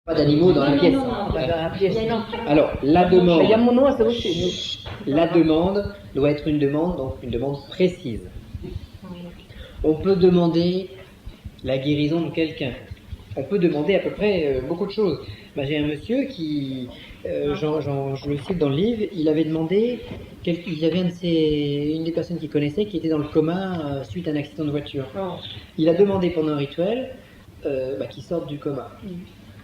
Pas d'animaux dans la pièce. Alors, la demande doit être une demande précise. On peut demander la guérison de quelqu'un. On peut demander à peu près beaucoup de choses. J'ai un monsieur qui, je le cite dans le livre, il avait demandé, il y avait une des personnes qu'il connaissait qui était dans le coma suite à un accident de voiture. Il a demandé pendant un rituel qu'il sorte du coma.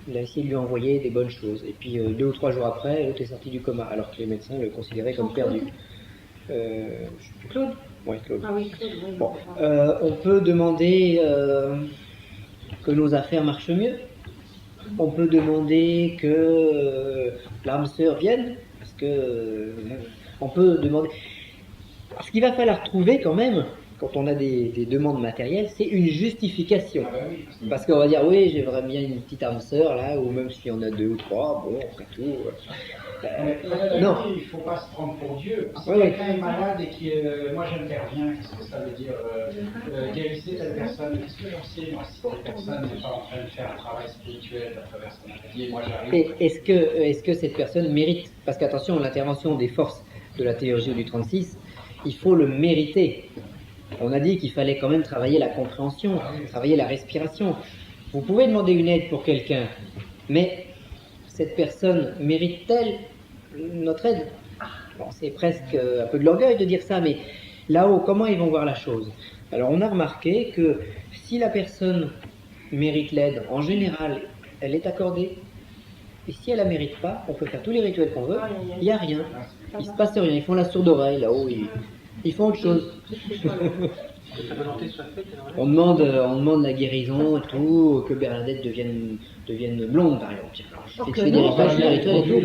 Il a essayé de lui envoyer des bonnes choses. Et puis 2 ou 3 jours après, l'autre est sorti du coma, alors que les médecins le considéraient comme perdu. Claude. Oui, Claude. Ah oui, Claude, oui. Bon, on peut demander que nos affaires marchent mieux. On peut demander que l'âme sœur vienne, parce que on peut demander. Ce qu'il va falloir trouver quand même, quand on a des demandes matérielles, c'est une justification. Parce qu'on va dire, oui, j'aimerais bien une petite âme sœur, là, ou même s'il y en a 2 ou 3, bon, après tout. Non, il ne faut pas se prendre pour Dieu. Si quelqu'un est malade et que moi j'interviens, qu'est-ce que ça veut dire guérissez telle personne, qu'est-ce que j'en sais, moi, si telle personne n'est pas en train de faire un travail spirituel à travers ce qu'on a dit, moi j'arrive. Et est-ce que cette personne mérite? Parce qu'attention, l'intervention des forces de la théurgie du 36, il faut le mériter. On a dit qu'il fallait quand même travailler la compréhension, travailler la respiration. Vous pouvez demander une aide pour quelqu'un, mais cette personne mérite-t-elle notre aide? Bon, c'est presque un peu de l'orgueil de dire ça, mais là-haut, comment ils vont voir la chose? Alors on a remarqué que si la personne mérite l'aide, en général, elle est accordée. Et si elle ne la mérite pas, on peut faire tous les rituels qu'on veut, il n'y a rien. Il ne se passe rien. Ils font la sourde oreille là-haut, ils font autre chose. On demande la guérison et tout, que Bernadette devienne blonde par exemple. Je fais des rituels et tout.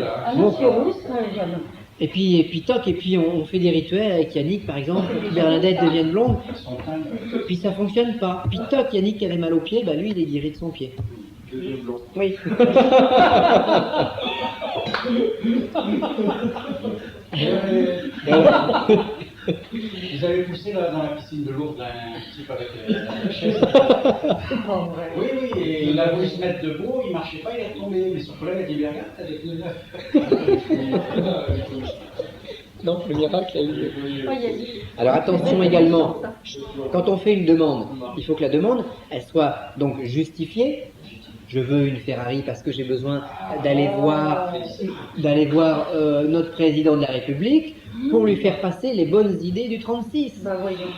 Et puis on fait des rituels avec Yannick par exemple, que Bernadette devienne blonde, puis ça fonctionne pas. Puis toc, Yannick qui avait mal au pied, lui il est guéri de son pied. Oui. Vous avez poussé là, dans la piscine de Lourdes un type avec la chaise. Oui, et il a voulu se mettre debout, il marchait pas, il est tombé. Mais son collègue a dit, regarde, avec le neuf. Donc le miracle a eu lieu. Alors attention également, quand on fait une demande, il faut que la demande, elle soit donc justifiée. Je veux une Ferrari parce que j'ai besoin d'aller voir notre président de la République pour lui faire passer les bonnes idées du 36.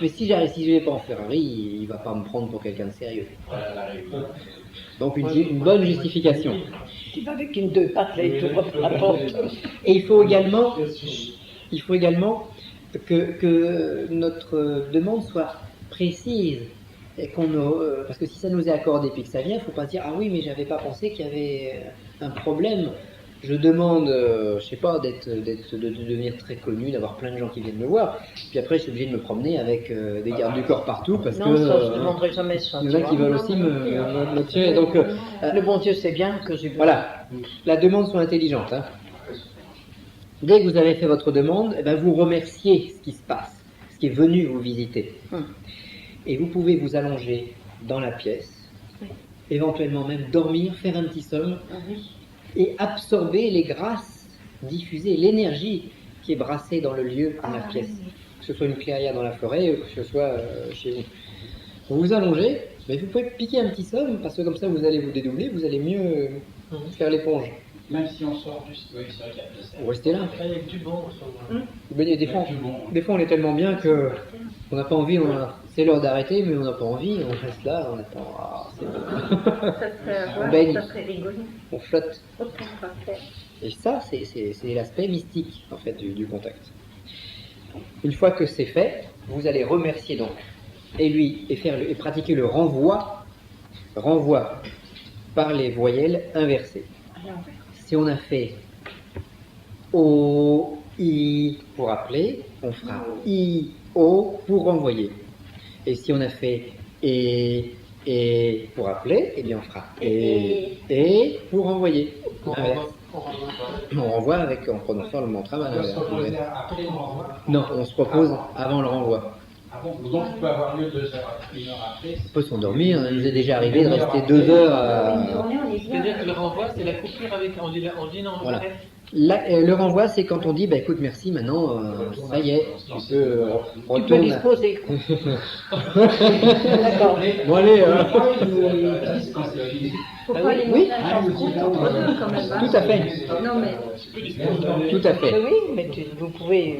Mais si je ne vais pas en Ferrari, il ne va pas me prendre pour quelqu'un de sérieux. Donc une bonne justification. Avec une 2 pattes, là, il t'ouvre la porte. Et il faut également que notre demande soit précise. Et parce que si ça nous est accordé et que ça vient, il ne faut pas se dire ah oui mais j'avais pas pensé qu'il y avait un problème. Je demande, je sais pas, de devenir très connu, d'avoir plein de gens qui viennent me voir. Puis après je suis obligé de me promener avec des gardes du corps partout parce que ça, je ne demanderai jamais ça. Il y en a qui veulent aussi me tuer. Donc le bon Dieu sait bien que j'ai besoin. Voilà, la demande soit intelligente. Hein. Dès que vous avez fait votre demande, vous remerciez ce qui se passe, ce qui est venu vous visiter. Et vous pouvez vous allonger dans la pièce, éventuellement même dormir, faire un petit somme, et absorber les grâces diffusées, l'énergie qui est brassée dans le lieu, dans la pièce. Que ce soit une clairière dans la forêt, ou que ce soit chez vous. Vous vous allongez, mais vous pouvez piquer un petit somme, parce que comme ça vous allez vous dédoubler, vous allez mieux faire l'éponge. Même si on sort juste, oui, c'est vrai qu'il y a vous restez là. Il y a que du bon. Des fois on est tellement bien que on n'a pas envie, c'est l'heure d'arrêter, mais on n'a pas envie, on reste là, on attend. On baigne, on flotte. Et ça, c'est l'aspect mystique en fait du contact. Une fois que c'est fait, vous allez remercier donc et pratiquer le renvoi par les voyelles inversées. Si on a fait O, I pour appeler, on fera I, O pour renvoyer. Et si on a fait et pour appeler, eh bien on fera et pour renvoyer. On renvoie en prononçant le mantra. Non, on se repose avant le renvoi. Ah bon, donc il peut avoir lieu 2 heures, 1 heure après. On peut s'endormir, il nous est déjà arrivé de rester 2 heures à... C'est-à-dire que le renvoi, c'est la coupure avec. On dit non, Voilà. arrête. Le renvoi, c'est quand on dit, bah écoute, merci, maintenant, ça y est, tu peux Tu peux retourner. disposer. D'accord. Bon, allez, Ils disent quand c'est fini. Pourquoi les oui. montages en compte entre deux quand même hein? Tout à fait, Non mais tout à Mais fait. oui, mais vous pouvez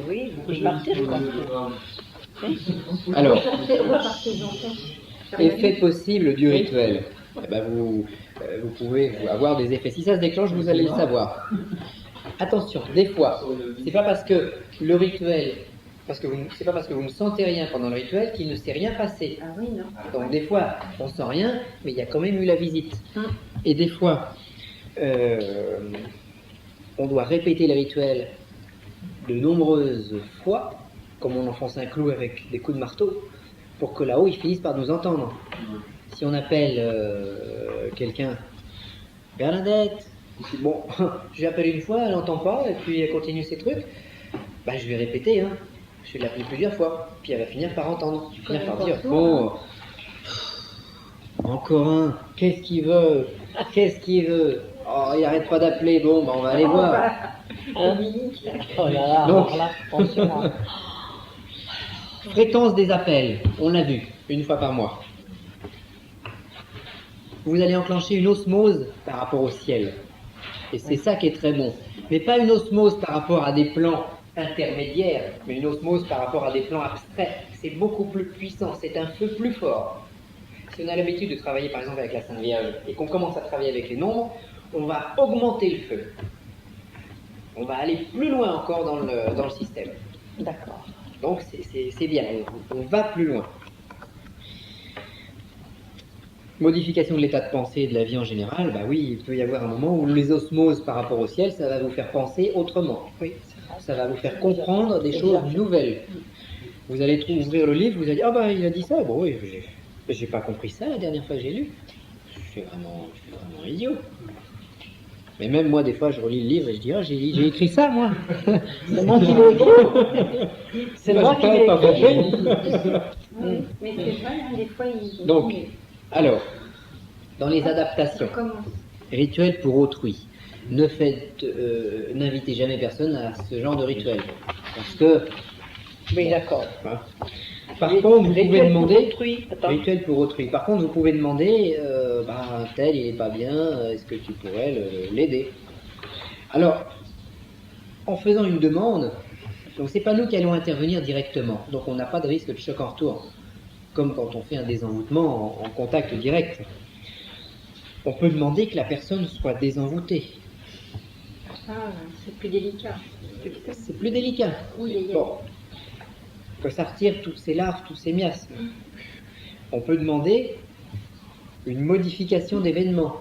partir, quoi. Alors, repartez-en. effet possible du rituel. Eh ben, vous pouvez avoir des effets. Si ça se déclenche, vous allez le savoir. Attention, des fois, c'est pas parce que le rituel, c'est pas parce que vous ne sentez rien pendant le rituel qu'il ne s'est rien passé. Ah oui, non. Donc des fois, on sent rien, mais il y a quand même eu la visite. Et des fois, on doit répéter le rituel de nombreuses fois, comme on enfonce un clou avec des coups de marteau, pour que là-haut, ils finissent par nous entendre. Si on appelle quelqu'un, Bernadette, bon, je l'appelle une fois, elle n'entend pas, et puis elle continue ses trucs, bah, je vais répéter, hein. Je vais l'appeler plusieurs fois, puis elle va finir par entendre, finir par dire, bon, encore un, qu'est-ce qu'il veut? Qu'est-ce qu'il veut? Oh, il arrête pas d'appeler, bon, bah, on va aller voir. Hein? Oh là là, Donc- alors là, attention. Hein. Fréquence des appels, on l'a vu, une fois par mois. Vous allez enclencher une osmose par rapport au ciel. Et c'est ça qui est très bon. Mais pas une osmose par rapport à des plans intermédiaires, mais une osmose par rapport à des plans abstraits. C'est beaucoup plus puissant, c'est un feu plus fort. Si on a l'habitude de travailler par exemple avec la Sainte Vierge et qu'on commence à travailler avec les nombres, on va augmenter le feu. On va aller plus loin encore dans le système. D'accord. Donc c'est bien, on va plus loin. Modification de l'état de pensée et de la vie en général, bah oui, il peut y avoir un moment où les osmoses par rapport au ciel, ça va vous faire penser autrement. Oui, Ça va vous faire comprendre des choses nouvelles. Vous allez ouvrir le livre, vous allez dire, ah bah il a dit ça, bon oui, j'ai pas compris ça la dernière fois que j'ai lu. Je suis vraiment idiot. Mais même moi, des fois, je relis le livre et je dis, ah j'ai écrit ça, moi. c'est moi qui l'ai écrit. C'est moi qui l'ai écrit. Oui, mais c'est vrai, hein, des fois ils. Donc, alors, dans les adaptations, On commence. rituel pour autrui. N'invitez jamais personne à ce genre de rituel. Parce que, Oui, d'accord. hein. Par contre, vous pouvez Rituel demander, pour autrui. Attends. rituel pour autrui. Par contre, vous pouvez demander, un tel, il est pas bien, est-ce que tu pourrais l'aider? Alors, en faisant une demande, donc c'est pas nous qui allons intervenir directement, donc on n'a pas de risque de choc en retour, comme quand on fait un désenvoûtement en contact direct. On peut demander que la personne soit désenvoûtée. Ah, c'est plus délicat. C'est plus délicat. Oui, Bon, que ça retire toutes ces larves, tous ces miasmes. On peut demander une modification d'événement.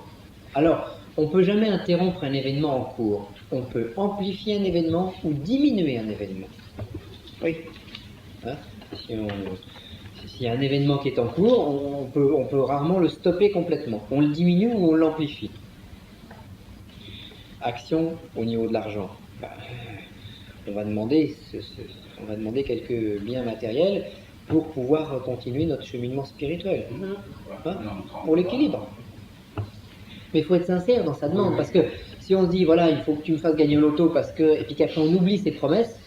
Alors, on ne peut jamais interrompre un événement en cours. On peut amplifier un événement ou diminuer un événement. Oui. Hein? S'il y a un événement qui est en cours, on peut rarement le stopper complètement. On le diminue ou on l'amplifie. Action au niveau de l'argent. On va demander quelques biens matériels pour pouvoir continuer notre cheminement spirituel. Hein, pour l'équilibre. Mais il faut être sincère dans sa demande, parce que si on se dit, voilà, il faut que tu me fasses gagner au loto, et puis qu'après on oublie ses promesses,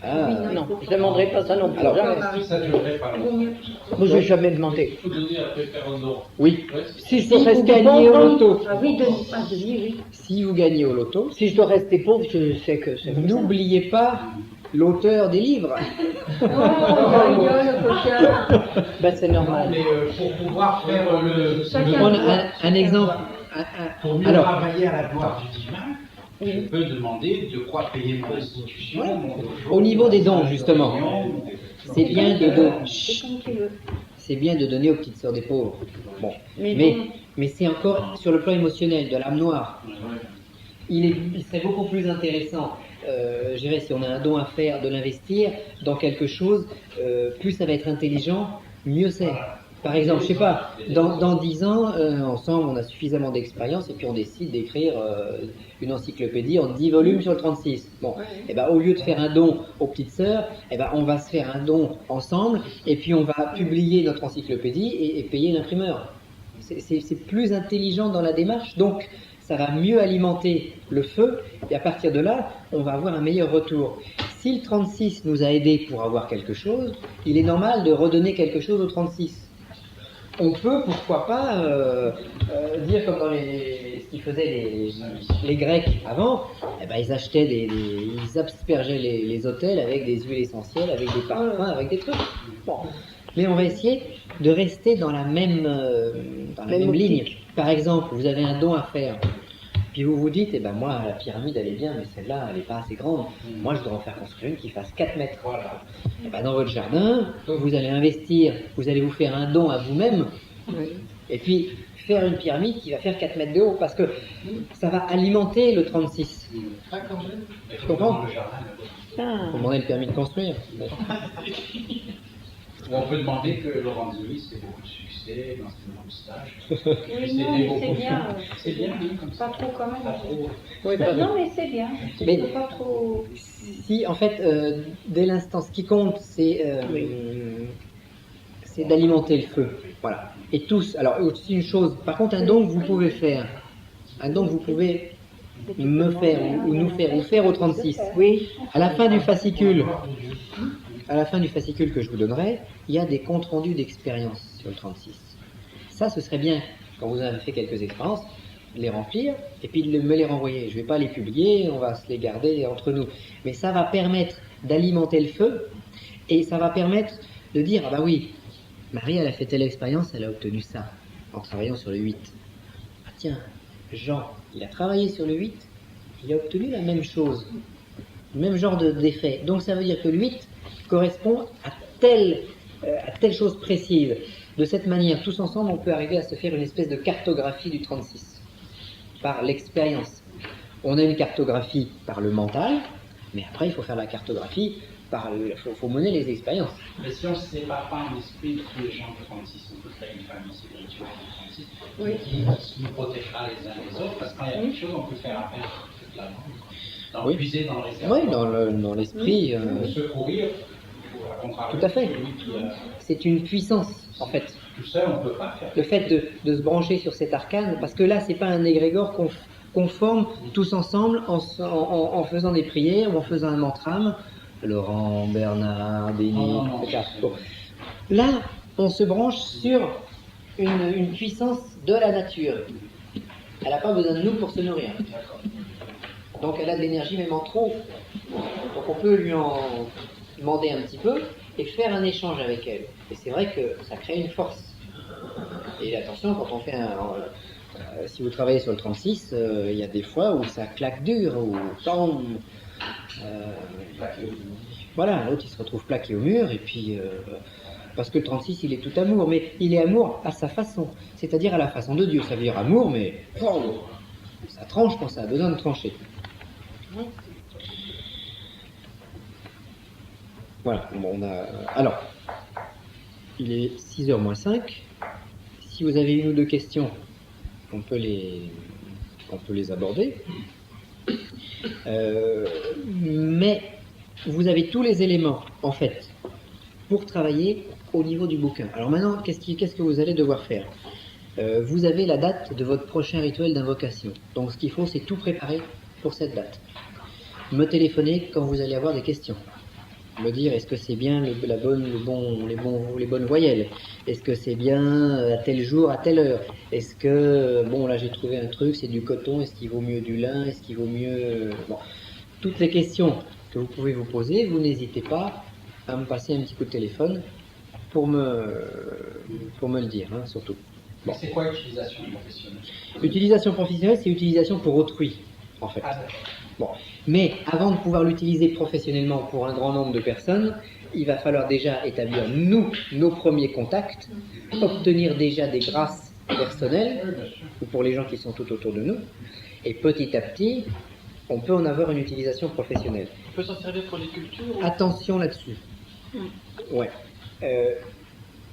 Non, je ne demanderai pas ça non plus. Alors, Jamais. Ça durerait pas longtemps. Moi, je ne vais jamais demander. Il faut donner un référendum. oui, Si je si dois vous rester gagnez au pauvre, loto, Ah oui, oui. si vous gagnez au loto, si je dois rester pauvre, je sais que c'est comme ça. n'oubliez pas l'auteur des livres. Oh, le coquin. Ben, c'est normal. Mais pour pouvoir faire Chacun On doit- a un exemple. pour mieux Alors, travailler à la gloire du divin, je peux demander de quoi payer mon institution, mon dojo, au niveau des dons, justement, c'est bien de donner. C'est comme tu veux. C'est bien de donner aux petites sœurs des pauvres. Bon, Mais mais c'est encore sur le plan émotionnel, de l'âme noire. Il serait beaucoup plus intéressant, je dirais, si on a un don à faire, de l'investir dans quelque chose, plus ça va être intelligent, mieux c'est. Par exemple, je sais pas, dans 10 ans, ensemble, on a suffisamment d'expérience et puis on décide d'écrire une encyclopédie en 10 volumes sur le 36. Bon, et ben, au lieu de faire un don aux petites sœurs, et ben, on va se faire un don ensemble et puis on va publier notre encyclopédie et payer l'imprimeur. C'est plus intelligent dans la démarche, donc ça va mieux alimenter le feu et à partir de là, on va avoir un meilleur retour. Si le 36 nous a aidés pour avoir quelque chose, il est normal de redonner quelque chose au 36. On peut, pourquoi pas, dire comme dans ce qu'ils faisaient les Grecs avant, eh ben, ils achetaient ils aspergeaient les hôtels avec des huiles essentielles, avec des parfums, avec des trucs. Bon. Mais on va essayer de rester dans la même ligne. Par exemple, vous avez un don à faire, puis vous vous dites, eh ben moi, la pyramide, elle est bien, mais celle-là, elle n'est pas assez grande. Moi, je voudrais en faire construire une qui fasse 4 mètres. Voilà. Et ben, dans votre jardin, vous allez investir, vous allez vous faire un don à vous-même, et puis faire une pyramide qui va faire 4 mètres de haut, parce que ça va alimenter le 36. Tu comprends? Faut demander le permis de construire. Ou on peut demander que Laurent Zulis ait beaucoup de succès dans ses nouveaux stages. Oui, non, mais c'est bien. C'est bien, hein, comme ça. Pas trop quand même. Pas trop. Oui, Non, mais c'est bien. Mais- Faut pas trop. Si, en fait, dès l'instant, ce qui compte, c'est d'alimenter le feu. Voilà. Et tous, alors aussi une chose, par contre, un don que vous pouvez faire, un don que vous pouvez me faire ou nous faire, ou faire au 36. Oui. À la fin du fascicule, que je vous donnerai, il y a des comptes rendus d'expérience sur le 36. Ça, ce serait bien, quand vous avez fait quelques expériences, les remplir et puis me les renvoyer. Je ne vais pas les publier, on va se les garder entre nous. Mais ça va permettre d'alimenter le feu et ça va permettre de dire, ah bah oui, Marie, elle a fait telle expérience, elle a obtenu ça en travaillant sur le 8. Ah tiens, Jean, il a travaillé sur le 8, il a obtenu la même chose, le même genre d'effet. Donc ça veut dire que le 8 correspond à telle chose précise. De cette manière, tous ensemble, on peut arriver à se faire une espèce de cartographie du 36 par l'expérience. On a une cartographie par le mental, mais après il faut faire la cartographie par faut mener les expériences. Mais si on ne se sépare pas en esprit de tous les gens du 36, on peut créer une famille spirituelle du 36 qui nous protégera les uns les autres, parce que quand il y a quelque chose, on peut faire appel à la langue, puiser dans les Oui, dans l'esprit. Secourir. Tout à fait. C'est une puissance, en fait. Tout seul, on ne peut pas faire. Le fait de se brancher sur cet arcane, parce que là, c'est pas un égrégore qu'on forme tous ensemble en faisant des prières ou en faisant un mantrame. Laurent, Bernard, Denis, etc. Bon. Là, on se branche sur une puissance de la nature. Elle n'a pas besoin de nous pour se nourrir. Donc elle a de l'énergie même en trop. Donc on peut lui en demander un petit peu et faire un échange avec elle. Et c'est vrai que ça crée une force. Et attention, quand on fait si vous travaillez sur le 36, il y a des fois où ça claque dur, ou voilà, l'autre il se retrouve plaqué au mur, et puis parce que le 36 il est tout amour, mais il est amour à sa façon, c'est-à-dire à la façon de Dieu. Ça veut dire amour, mais ça tranche quand ça a besoin de trancher. Voilà, bon, alors, il est 6h moins 5. Si vous avez une ou deux questions, on peut les aborder. Mais vous avez tous les éléments, en fait, pour travailler au niveau du bouquin. Alors maintenant, qu'est-ce que vous allez devoir faire? Vous avez la date de votre prochain rituel d'invocation. Donc ce qu'il faut, c'est tout préparer pour cette date. Me téléphoner quand vous allez avoir des questions. Me dire, est-ce que c'est bien les bonnes voyelles? Est-ce que c'est bien à tel jour, à telle heure? Est-ce que, bon là j'ai trouvé un truc, c'est du coton, est-ce qu'il vaut mieux du lin? Est-ce qu'il vaut mieux... Bon, toutes les questions que vous pouvez vous poser, vous n'hésitez pas à me passer un petit coup de téléphone pour me le dire, hein, surtout. Bon. C'est quoi l'utilisation professionnelle? L'utilisation professionnelle, c'est l'utilisation pour autrui, en fait. Bon. Mais avant de pouvoir l'utiliser professionnellement pour un grand nombre de personnes, il va falloir déjà établir nos premiers contacts, obtenir déjà des grâces personnelles, ou pour les gens qui sont tout autour de nous, et petit à petit, on peut en avoir une utilisation professionnelle. On peut s'en servir pour les cultures? Attention là-dessus. Ouais.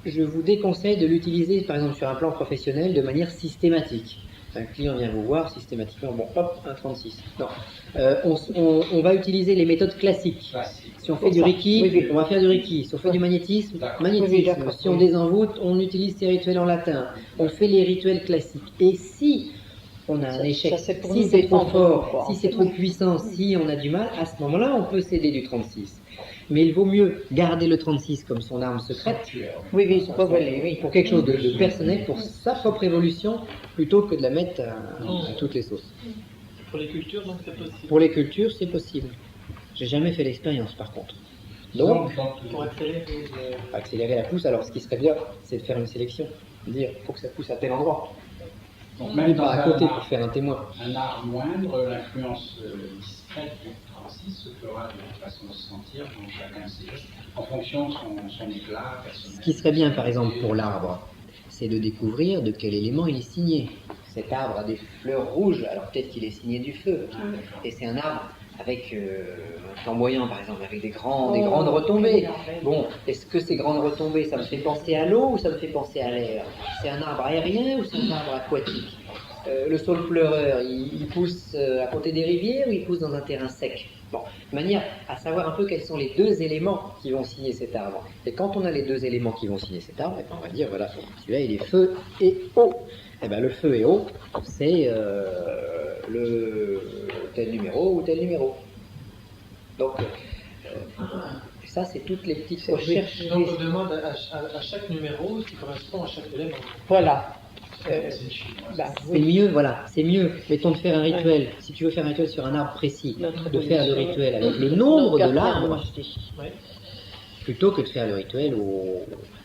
je vous déconseille de l'utiliser, par exemple, sur un plan professionnel, de manière systématique. Un client vient vous voir systématiquement, bon, hop, un 36. Non. On va utiliser les méthodes classiques. Si on fait du Reiki, on va faire du Reiki. Si on fait du magnétisme, magnétisme. Si on désenvoûte, on utilise ces rituels en latin. On fait les rituels classiques. Et si on a un échec, si c'est trop fort, si c'est trop puissant, si on a du mal, à ce moment-là, on peut céder du 36. Mais il vaut mieux garder le 36 comme son arme secrète, pour quelque chose de personnel, pour sa propre évolution, plutôt que de la mettre à toutes les sauces. Pour les cultures, donc c'est possible. Pour les cultures, c'est possible. J'ai jamais fait l'expérience, par contre. Donc, pour accélérer la pousse, alors ce qui serait bien, c'est de faire une sélection. Dire, il faut que ça pousse à tel endroit. Donc même pas à côté pour faire un témoin. Un art moindre, l'influence discrète du 36 se fera de toute façon se sentir dans chacun de ses gestes, en fonction de son éclat personnel. Ce qui serait bien, par exemple, pour l'arbre, c'est de découvrir de quel élément il est signé. Cet arbre a des fleurs rouges, alors peut-être qu'il est signé du feu. Et c'est un arbre avec un flamboyant, par exemple, avec des grandes retombées. Bon, est-ce que ces grandes retombées, ça me fait penser à l'eau ou ça me fait penser à l'air? C'est un arbre aérien ou c'est un arbre aquatique? Le saule pleureur, il pousse à côté des rivières ou il pousse dans un terrain sec? Bon, de manière à savoir un peu quels sont les deux éléments qui vont signer cet arbre. Et quand on a les deux éléments qui vont signer cet arbre, on va dire, voilà, celui-là il est feu et eau. Et bien le feu et eau, c'est le tel numéro ou tel numéro. Donc, ça c'est toutes les petites recherches. Donc on demande à chaque numéro ce qui correspond à chaque élément. Voilà. C'est mieux, voilà, c'est mieux. Mettons de faire un rituel. Si tu veux faire un rituel sur un arbre précis, de faire le rituel avec le nombre de l'arbre, plutôt que de faire le rituel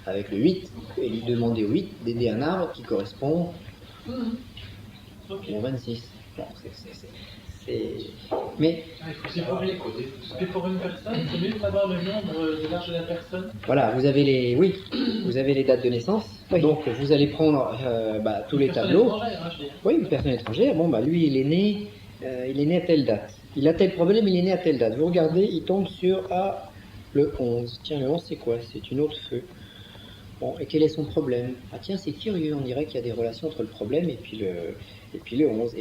avec le 8 et lui demander au 8 d'aider un arbre qui correspond au 26. Bon, mais c'est pour une personne, c'est mieux de savoir le nombre de l'âge de la personne. Voilà, vous avez les dates de naissance. Oui. Donc vous allez prendre tous les tableaux. Oui, une personne étrangère. Bon, lui il est né à telle date. Il a tel problème, il est né à telle date. Vous regardez, il tombe sur le 11. Tiens, le 11 c'est quoi? C'est une autre feu. Bon, et quel est son problème? Ah tiens, c'est curieux, on dirait qu'il y a des relations entre le problème et puis le 11.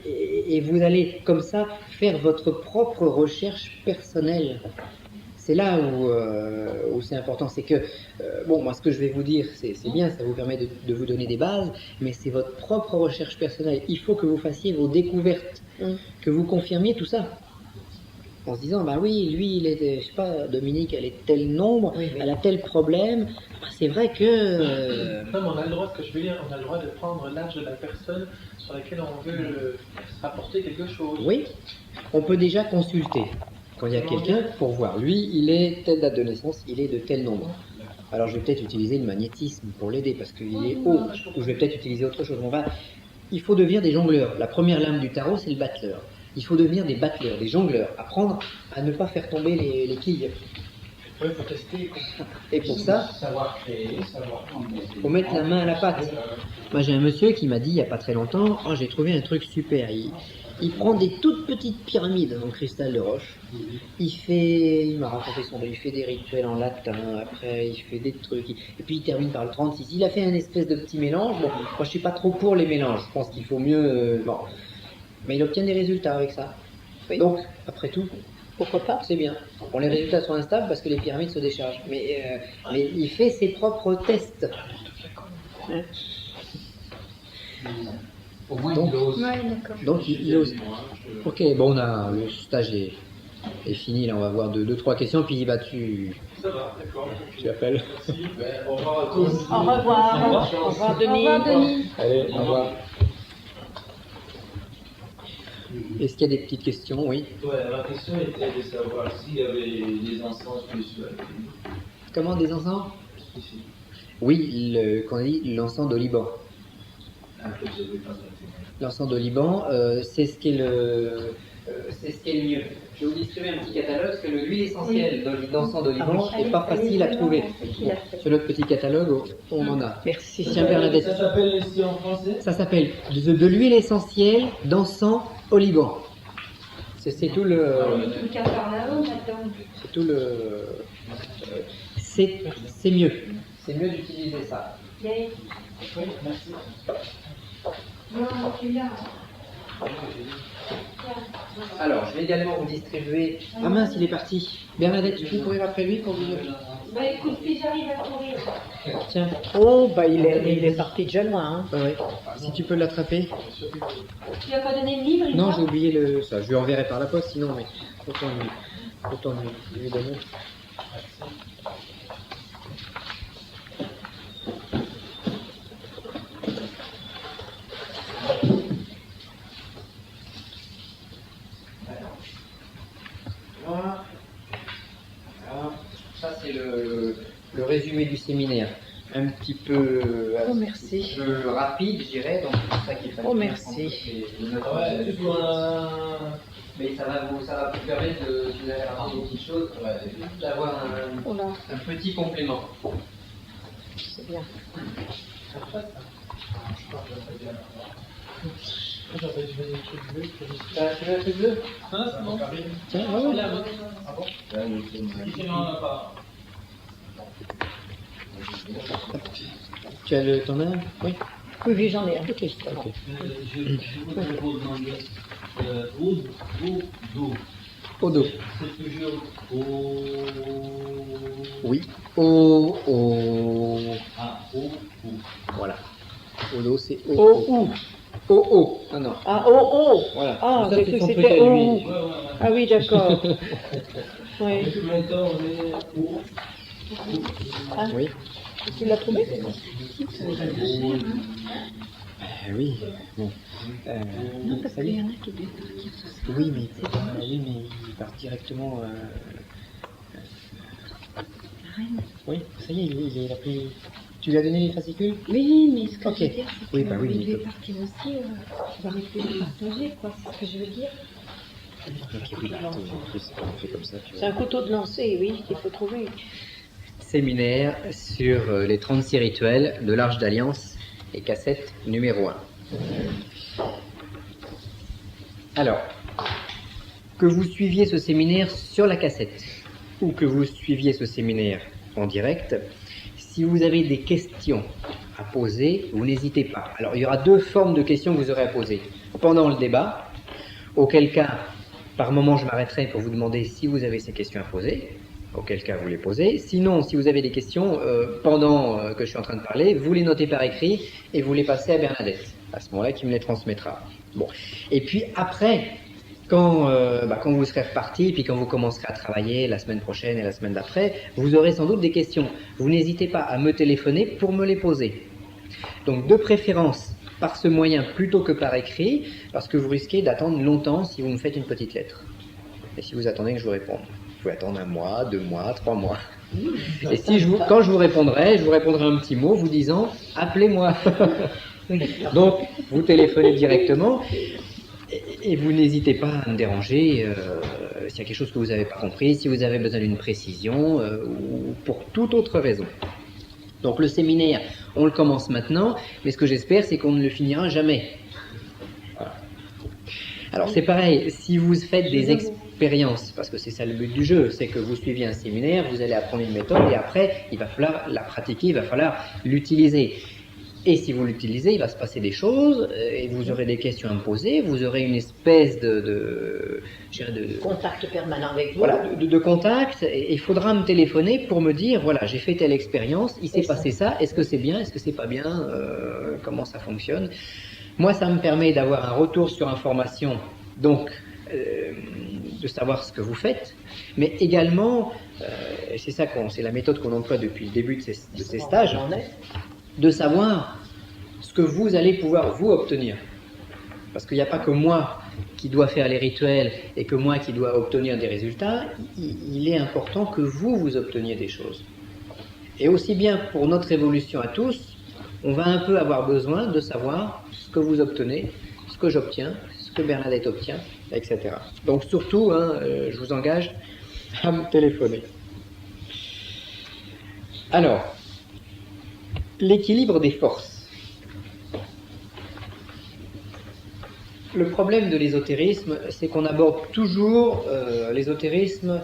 Et vous allez comme ça faire votre propre recherche personnelle. C'est là où c'est important, c'est que, moi ce que je vais vous dire, c'est bien, ça vous permet de vous donner des bases, mais c'est votre propre recherche personnelle. Il faut que vous fassiez vos découvertes, que vous confirmiez tout ça. En se disant, oui, lui, il est, je sais pas, Dominique, elle est tel nombre, elle a tel problème. C'est vrai que... Non, mais on a le droit, ce que je veux dire, on a le droit de prendre l'âge de la personne sur laquelle on veut apporter quelque chose. Oui, on peut déjà consulter. Quand il y a quelqu'un, pour voir, lui, il est telle date de naissance, il est de tel nombre. Alors je vais peut-être utiliser le magnétisme pour l'aider, parce qu'il est haut, ou je vais peut-être utiliser autre chose. Il faut devenir des jongleurs. La première lame du tarot, c'est le battleur. Il faut devenir des battleurs, des jongleurs, apprendre à ne pas faire tomber les quilles. Oui, il faut tester. Et pour ça, savoir créer, savoir prendre il faut mettre la main à la pâte. Moi j'ai un monsieur qui m'a dit il n'y a pas très longtemps, j'ai trouvé un truc super. Il prend des toutes petites pyramides en cristal de roche. Il m'a raconté il fait des rituels en latin, après il fait des trucs, et puis il termine par le 36. Il a fait un espèce de petit mélange. Bon, moi je suis pas trop pour les mélanges, je pense qu'il faut mieux... Mais il obtient des résultats avec ça. Oui. Donc, après tout, pourquoi pas, c'est bien. Bon, les résultats sont instables parce que les pyramides se déchargent. Mais il fait ses propres tests. Au moins il ose. Donc il ose. Ok, bon, le stage est fini. Là, on va voir deux, trois questions. Puis Ça va, d'accord. Tu appelles. Merci. Au revoir à tous. Au revoir. Au revoir, Denis. Allez, au revoir. Est-ce qu'il y a des petites questions? Oui. Ouais, la question était de savoir s'il y avait des encens spirituels. Comment, des encens? Oui, qu'on a dit l'encens d'Oliban. L'encens d'Oliban, c'est ce qui est le mieux. Je vais vous distribuer un petit catalogue parce que l'huile essentielle d'encens d'Oliban n'est pas facile à trouver. Sur notre petit catalogue, on en a. Merci. Tiens, Bernadette. Ça s'appelle ici en français? Ça s'appelle de l'huile essentielle d'encens Oliban. C'est tout le. C'est tout le. C'est mieux. c'est mieux d'utiliser ça. Yael. Oui, merci. Non, tu l'as. Alors, je vais également vous distribuer... Ah mince, il est parti. Bernadette, tu peux courir après lui pour vous... Bah écoute, si j'arrive à courir. Tiens, Oh, bah il est parti déjà loin. Hein. ouais. Si tu peux l'attraper. Tu n'as pas donné le livre, il Non, va j'ai oublié ça. Je lui enverrai par la poste, sinon, mais autant lui donner. Voilà. Alors, ça c'est le résumé du séminaire. Un petit peu, Oh, merci. un peu rapide, je dirais, donc c'est pour ça qu'il fallait. Oh, merci. les notes. Mais ça va vous permettre de, si vous avez rappelé des petites choses, d'avoir Oh là, un petit complément. c'est bien. J'avais des trucs bleus. Tu veux un truc bleu? Non, c'est bon. Tiens, Ah ouais. là, Ah bon il n'en a pas. Tu as t'en as un? Oui. Oui, oui, j'en ai un. Ok. Je vous demander, Au dos. c'est toujours au... Oui. Ah, au. Voilà. Au dos, c'est Oh, O. ou. O. Non, non. Ah, oh, oh. Voilà. Ah, Ça, j'ai c'est cru que son truc c'était à oh, lui. ou. Ah oui, d'accord. Oui. Maintenant, on est au... Ah, Oui. tu l'as trouvé? Oui. Bon. Non, parce ça qu'il y y est. en a qui doivent partir ce soir. Oui, mais il part directement. Oui, ça y est, il a pris. Tu lui as donné les fascicules? Oui, mais ce que Ok. je veux dire, c'est Oui, que bah oui, il mais- devait partir aussi, tu vas rester de partager, quoi, c'est ce que je veux dire. Ok, oui, bah, on fait comme ça. Tu C'est vois. un couteau de lancer, oui, qu'il faut trouver. Séminaire sur les 36 rituels de l'Arche d'Alliance et cassette numéro 1. Alors, que vous suiviez ce séminaire sur la cassette ou que vous suiviez ce séminaire en direct, si vous avez des questions à poser, vous n'hésitez pas. Alors, il y aura deux formes de questions que vous aurez à poser. Pendant le débat, auquel cas, par moment, je m'arrêterai pour vous demander si vous avez ces questions à poser, auquel cas vous les posez. Sinon, si vous avez des questions pendant que je suis en train de parler, vous les notez par écrit et vous les passez à Bernadette, à ce moment-là, qui me les transmettra. Bon. Et puis après, quand vous serez reparti, puis quand vous commencerez à travailler la semaine prochaine et la semaine d'après, vous aurez sans doute des questions. Vous n'hésitez pas à me téléphoner pour me les poser. Donc de préférence par ce moyen plutôt que par écrit, parce que vous risquez d'attendre longtemps si vous me faites une petite lettre. Et si vous attendez que je vous réponde. Vous pouvez attendre 1 mois, 2 mois, 3 mois. Et si quand je vous répondrai un petit mot vous disant « appelez-moi ». Donc vous téléphonez directement et vous n'hésitez pas à me déranger s'il y a quelque chose que vous n'avez pas compris, si vous avez besoin d'une précision ou pour toute autre raison. Donc le séminaire, on le commence maintenant, mais ce que j'espère, c'est qu'on ne le finira jamais. Voilà. Alors c'est pareil, si vous faites des expériences, parce que c'est ça le but du jeu, c'est que vous suiviez un séminaire, vous allez apprendre une méthode, et après, il va falloir la pratiquer, il va falloir l'utiliser. Et si vous l'utilisez, il va se passer des choses, et vous aurez des questions à me poser, vous aurez une espèce de Contact permanent avec vous. voilà, de contact, et il faudra me téléphoner pour me dire, voilà, j'ai fait telle expérience, il s'est passé ça, est-ce que c'est bien, est-ce que c'est pas bien, comment ça fonctionne. Moi, ça me permet d'avoir un retour sur information, donc de savoir ce que vous faites, mais également, c'est la méthode qu'on emploie depuis le début de ces stages, de savoir ce que vous allez pouvoir vous obtenir. Parce qu'il n'y a pas que moi qui dois faire les rituels et que moi qui dois obtenir des résultats, il est important que vous obteniez des choses. Et aussi bien pour notre évolution à tous, on va un peu avoir besoin de savoir ce que vous obtenez, ce que j'obtiens, ce que Bernadette obtient, etc. Donc surtout, je vous engage à me téléphoner. Alors, l'équilibre des forces. Le problème de l'ésotérisme, c'est qu'on aborde toujours l'ésotérisme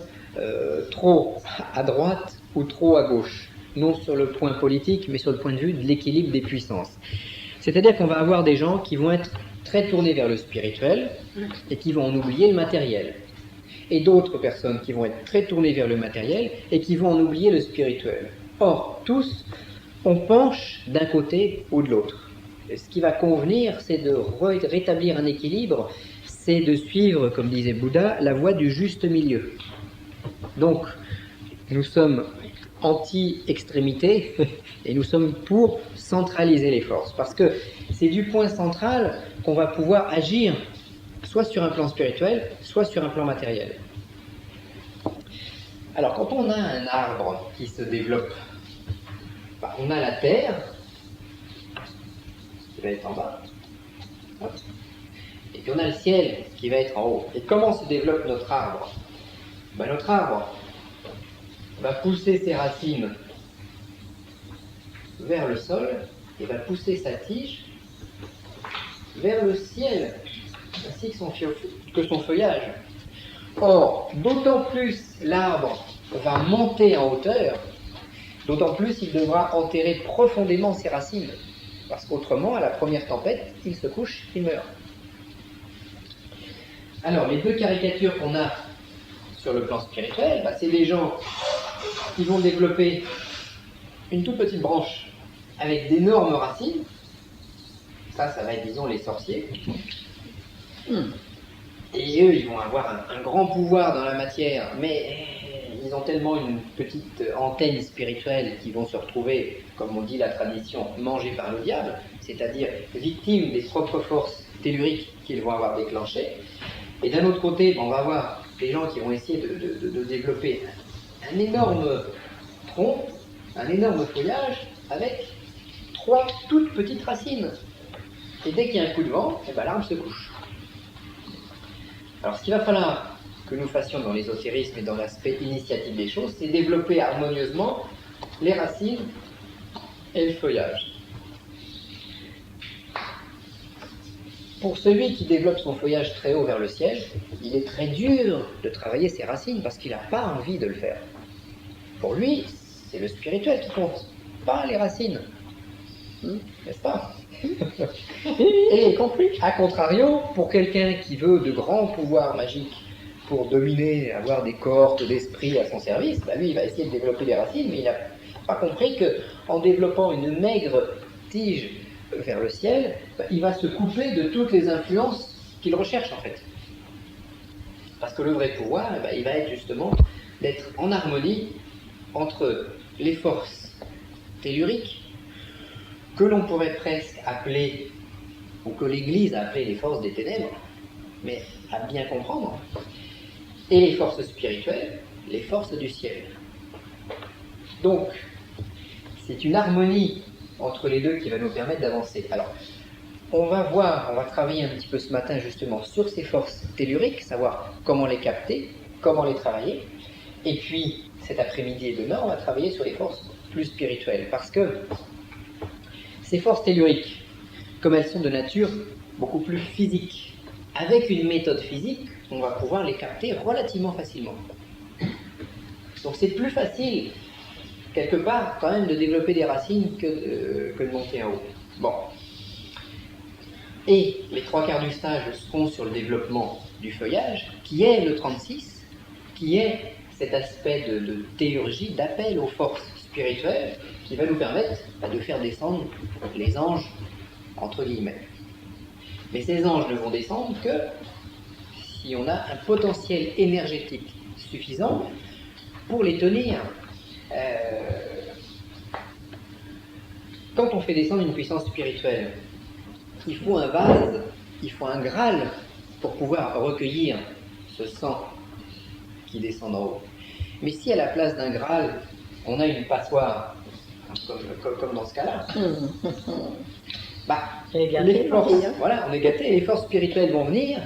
trop à droite ou trop à gauche. non sur le point politique, mais sur le point de vue de l'équilibre des puissances. C'est-à-dire qu'on va avoir des gens qui vont être très tournés vers le spirituel et qui vont en oublier le matériel. Et d'autres personnes qui vont être très tournées vers le matériel et qui vont en oublier le spirituel. Or, tous, on penche d'un côté ou de l'autre. Et ce qui va convenir, c'est de rétablir un équilibre, c'est de suivre, comme disait Bouddha, la voie du juste milieu. Donc, nous sommes anti-extrémité et nous sommes pour centraliser les forces. Parce que c'est du point central qu'on va pouvoir agir, soit sur un plan spirituel, soit sur un plan matériel. Alors, quand on a un arbre qui se développe, on a la terre, qui va être en bas, hop, et puis on a le ciel qui va être en haut. Et comment se développe notre arbre? Notre arbre va pousser ses racines vers le sol et va pousser sa tige vers le ciel, ainsi que son feuillage. Or, d'autant plus l'arbre va monter en hauteur, d'autant plus il devra enterrer profondément ses racines, parce qu'autrement, à la première tempête, il se couche, il meurt. Alors, les deux caricatures qu'on a sur le plan spirituel, c'est des gens qui vont développer une toute petite branche avec d'énormes racines. Ça va être, disons, les sorciers. Et eux, ils vont avoir un grand pouvoir dans la matière, mais ils ont tellement une petite antenne spirituelle qu'ils vont se retrouver, comme on dit la tradition, mangés par le diable, c'est-à-dire victimes des propres forces telluriques qu'ils vont avoir déclenchées. Et d'un autre côté, on va avoir des gens qui vont essayer de développer un énorme tronc, un énorme feuillage, avec 3 toutes petites racines. Et dès qu'il y a un coup de vent, l'arbre se couche. Alors ce qu'il va falloir que nous fassions dans l'ésotérisme et dans l'aspect initiatique des choses, c'est développer harmonieusement les racines et le feuillage. Pour celui qui développe son feuillage très haut vers le ciel, il est très dur de travailler ses racines parce qu'il n'a pas envie de le faire. Pour lui, c'est le spirituel qui compte, pas les racines. N'est-ce pas? Et à contrario, pour quelqu'un qui veut de grands pouvoirs magiques pour dominer, avoir des cohortes d'esprit à son service, lui, il va essayer de développer des racines, mais il n'a pas compris qu'en développant une maigre tige vers le ciel, il va se couper de toutes les influences qu'il recherche en fait. Parce que le vrai pouvoir, il va être justement d'être en harmonie entre les forces telluriques, que l'on pourrait presque appeler, ou que l'Église a appelé les forces des ténèbres, mais à bien comprendre, et les forces spirituelles, les forces du ciel. Donc, c'est une harmonie entre les deux qui va nous permettre d'avancer. Alors, on va travailler un petit peu ce matin justement sur ces forces telluriques, savoir comment les capter, comment les travailler, et puis cet après-midi et demain, on va travailler sur les forces plus spirituelles, parce que ces forces telluriques, comme elles sont de nature beaucoup plus physique, avec une méthode physique, on va pouvoir les capter relativement facilement. Donc c'est plus facile, quelque part, quand même, de développer des racines que de monter en haut. Bon. Et les 3/4 du stage seront sur le développement du feuillage, qui est le 36, qui est cet aspect de théurgie, d'appel aux forces spirituelles, qui va nous permettre de faire descendre les anges, entre guillemets. Mais ces anges ne vont descendre que si on a un potentiel énergétique suffisant pour les tenir. Quand on fait descendre une puissance spirituelle, il faut un vase, il faut un Graal pour pouvoir recueillir ce sang qui descend d'en haut. Mais si à la place d'un Graal, on a une passoire, comme dans ce cas-là, les forces, voilà, on est gâtés, les forces spirituelles vont venir,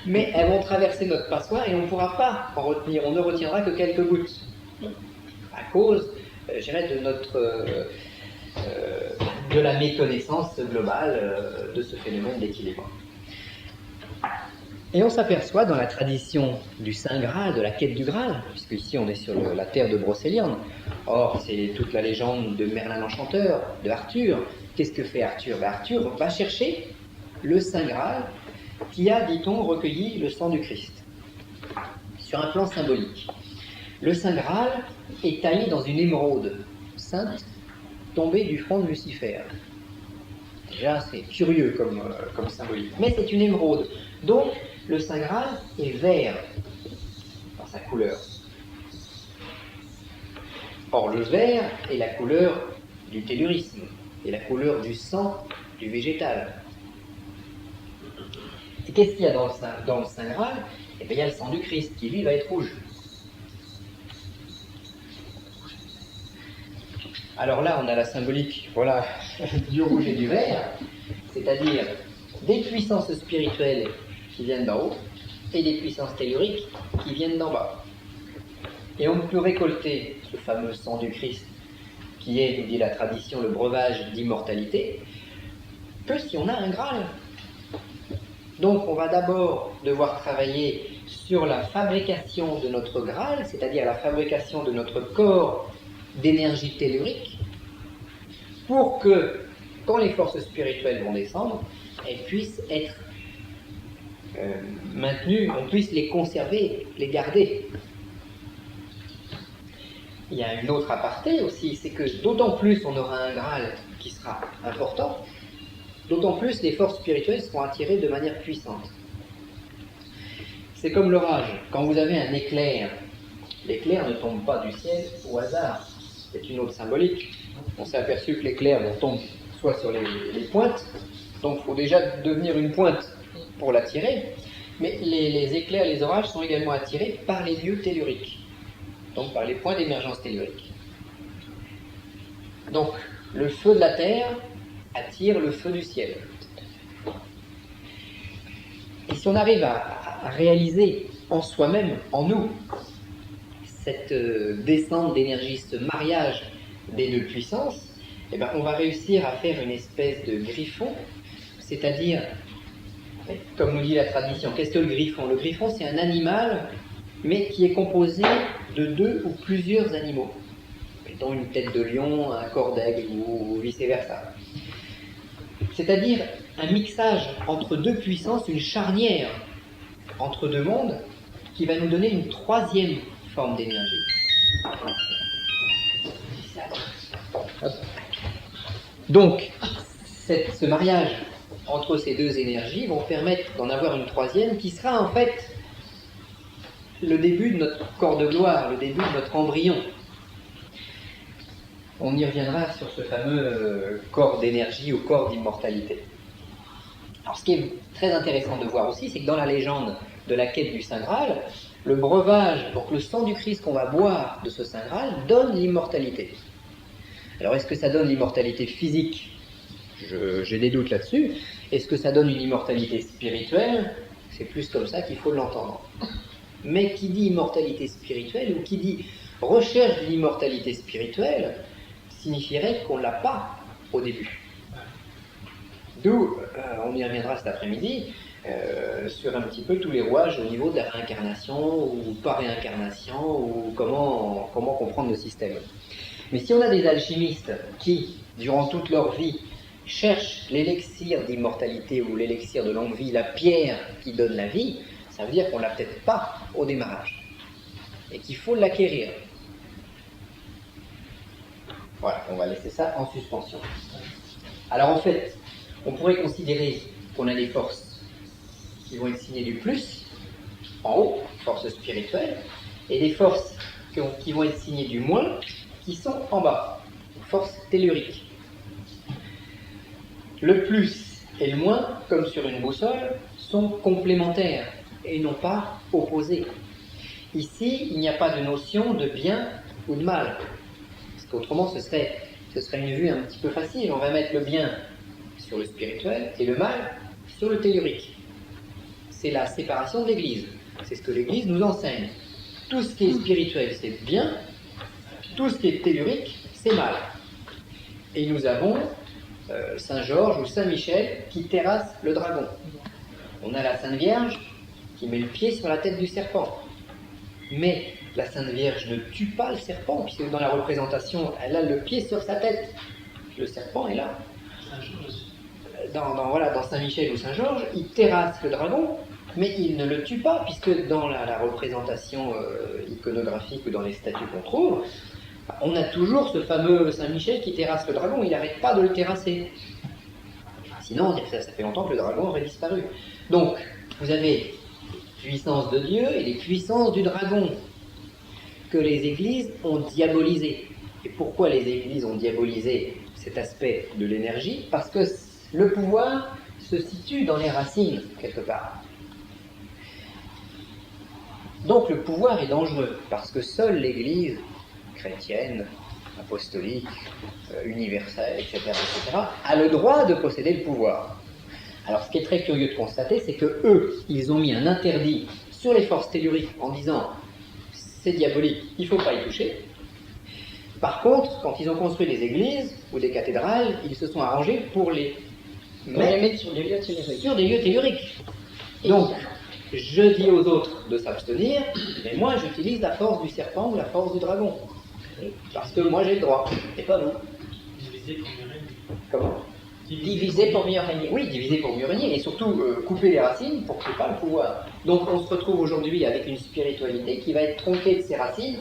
mais elles vont traverser notre passoire et on ne pourra pas en retenir, on ne retiendra que quelques gouttes, à cause, je dirais, de la méconnaissance globale de ce phénomène d'équilibre. Et on s'aperçoit dans la tradition du Saint Graal, de la quête du Graal, puisque ici on est sur la terre de Brocéliande. Or, c'est toute la légende de Merlin l'Enchanteur, de Arthur. Qu'est-ce que fait Arthur? Arthur va chercher le Saint Graal qui a, dit-on, recueilli le sang du Christ. Sur un plan symbolique. Le Saint Graal est taillé dans une émeraude sainte tombée du front de Lucifer. Déjà, c'est curieux comme symbolique. Mais c'est une émeraude. Donc, le Saint Graal est vert dans sa couleur. Or, le vert est la couleur du tellurisme, et la couleur du sang du végétal. Et qu'est-ce qu'il y a dans le Saint Graal? Eh bien, il y a le sang du Christ, qui lui va être rouge. Alors là, on a la symbolique, voilà, du rouge et du vert, c'est-à-dire des puissances spirituelles qui viennent d'en haut et des puissances telluriques qui viennent d'en bas. Et on peut récolter ce fameux sang du Christ, qui est, nous dit la tradition, le breuvage d'immortalité, que si on a un Graal. Donc on va d'abord devoir travailler sur la fabrication de notre Graal, c'est-à-dire la fabrication de notre corps d'énergie tellurique, pour que, quand les forces spirituelles vont descendre, elles puissent être maintenues, on puisse les conserver, les garder. Il y a une autre aparté aussi, c'est que d'autant plus on aura un Graal qui sera important, d'autant plus les forces spirituelles seront attirées de manière puissante. C'est comme l'orage. Quand vous avez un éclair, l'éclair ne tombe pas du ciel au hasard. C'est une autre symbolique. On s'est aperçu que l'éclair tombe soit sur les pointes, donc il faut déjà devenir une pointe pour l'attirer, mais les éclairs, les orages sont également attirés par les lieux telluriques, donc par les points d'émergence tellurique. Donc le feu de la terre attire le feu du ciel. Et si on arrive à réaliser en soi-même, en nous, cette descente d'énergie, ce mariage des deux puissances, eh bien, on va réussir à faire une espèce de griffon, c'est-à-dire, comme nous dit la tradition, qu'est-ce que le griffon? Le griffon, c'est un animal, mais qui est composé de deux ou plusieurs animaux, dont une tête de lion, un corps d'aigle ou vice-versa. C'est-à-dire un mixage entre deux puissances, une charnière entre deux mondes, qui va nous donner une troisième forme d'énergie. Donc, ce mariage entre ces deux énergies vont permettre d'en avoir une troisième qui sera en fait le début de notre corps de gloire, le début de notre embryon. On y reviendra sur ce fameux corps d'énergie ou corps d'immortalité. Alors ce qui est très intéressant de voir aussi, c'est que dans la légende de la quête du Saint Graal, le breuvage, donc le sang du Christ qu'on va boire de ce Saint Graal, donne l'immortalité. Alors est-ce que ça donne l'immortalité physique? J'ai des doutes là-dessus. Est-ce que ça donne une immortalité spirituelle? C'est plus comme ça qu'il faut l'entendre. Mais qui dit immortalité spirituelle, ou qui dit recherche de l'immortalité spirituelle, signifierait qu'on ne l'a pas au début. D'où, on y reviendra cet après-midi, sur un petit peu tous les rouages au niveau de la réincarnation, ou pas réincarnation, ou comment comprendre le système. Mais si on a des alchimistes qui, durant toute leur vie, cherchent l'élixir d'immortalité ou l'élixir de longue vie, la pierre qui donne la vie, ça veut dire qu'on ne l'a peut-être pas au démarrage, et qu'il faut l'acquérir. Voilà, on va laisser ça en suspension. Alors en fait, on pourrait considérer qu'on a des forces qui vont être signées du plus, en haut, forces spirituelles, et des forces qui vont être signées du moins, qui sont en bas, forces telluriques. Le plus et le moins, comme sur une boussole, sont complémentaires et non pas opposés. Ici, il n'y a pas de notion de bien ou de mal. Parce qu'autrement, ce serait une vue un petit peu facile. On va mettre le bien sur le spirituel et le mal sur le tellurique. C'est la séparation de l'Église. C'est ce que l'Église nous enseigne. Tout ce qui est spirituel, c'est bien. Tout ce qui est tellurique, c'est mal. Et nous avons Saint Georges ou Saint Michel qui terrasse le dragon. On a la Sainte Vierge qui met le pied sur la tête du serpent. Mais la Sainte Vierge ne tue pas le serpent, puisque dans la représentation, elle a le pied sur sa tête. Le serpent est là. Dans Saint-Michel ou Saint-Georges, il terrasse le dragon, mais il ne le tue pas, puisque dans la représentation iconographique ou dans les statues qu'on trouve, on a toujours ce fameux Saint-Michel qui terrasse le dragon, il n'arrête pas de le terrasser. Sinon, ça fait longtemps que le dragon aurait disparu. Donc, vous avez puissance de Dieu et les puissances du dragon que les églises ont diabolisé. Et pourquoi les églises ont diabolisé cet aspect de l'énergie? Parce que le pouvoir se situe dans les racines, quelque part. Donc le pouvoir est dangereux, parce que seule l'église chrétienne, apostolique, universelle, etc., a le droit de posséder le pouvoir. Alors ce qui est très curieux de constater, c'est que eux, ils ont mis un interdit sur les forces telluriques en disant c'est diabolique, il ne faut pas y toucher. Par contre, quand ils ont construit des églises ou des cathédrales, ils se sont arrangés pour les mettre sur des lieux telluriques. Donc, je dis aux autres de s'abstenir, mais moi j'utilise la force du serpent ou la force du dragon. Parce que moi j'ai le droit, et pas vous. Diviser pour mieux régner. Comment? Diviser pour mieux régner. Oui, diviser pour mieux régner, et surtout couper les racines pour qu'il n'y ait pas le pouvoir. Donc on se retrouve aujourd'hui avec une spiritualité qui va être tronquée de ses racines,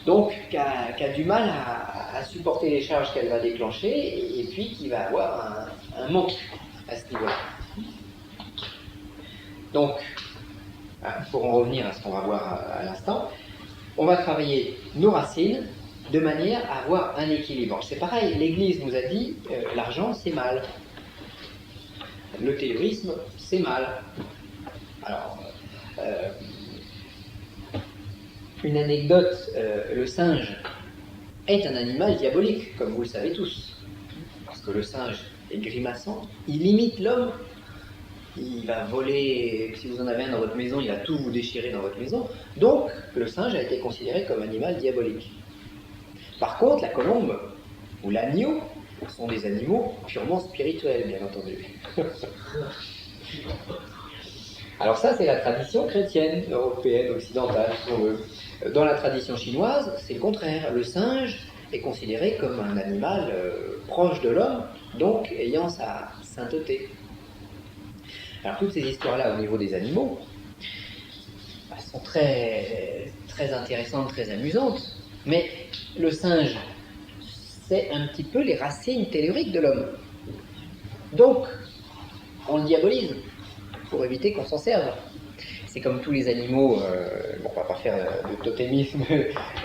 donc qui a du mal à supporter les charges qu'elle va déclencher, et puis qui va avoir un manque à ce niveau-là. Donc, pour en revenir à ce qu'on va voir à l'instant, on va travailler nos racines de manière à avoir un équilibre. C'est pareil, l'Église nous a dit l'argent c'est mal, le tellurisme c'est mal. Alors, une anecdote, le singe est un animal diabolique, comme vous le savez tous, parce que le singe est grimaçant, il imite l'homme. Il va voler, si vous en avez un dans votre maison, il va tout vous déchirer dans votre maison. Donc, le singe a été considéré comme animal diabolique. Par contre, la colombe ou l'agneau sont des animaux purement spirituels, bien entendu. Alors ça, c'est la tradition chrétienne, européenne, occidentale, si on veut. Dans la tradition chinoise, c'est le contraire. Le singe est considéré comme un animal proche de l'homme, donc ayant sa sainteté. Alors toutes ces histoires-là au niveau des animaux sont très, très intéressantes, très amusantes, mais le singe, c'est un petit peu les racines telluriques de l'homme. Donc, on le diabolise pour éviter qu'on s'en serve. C'est comme tous les animaux, bon, on va pas faire de totémisme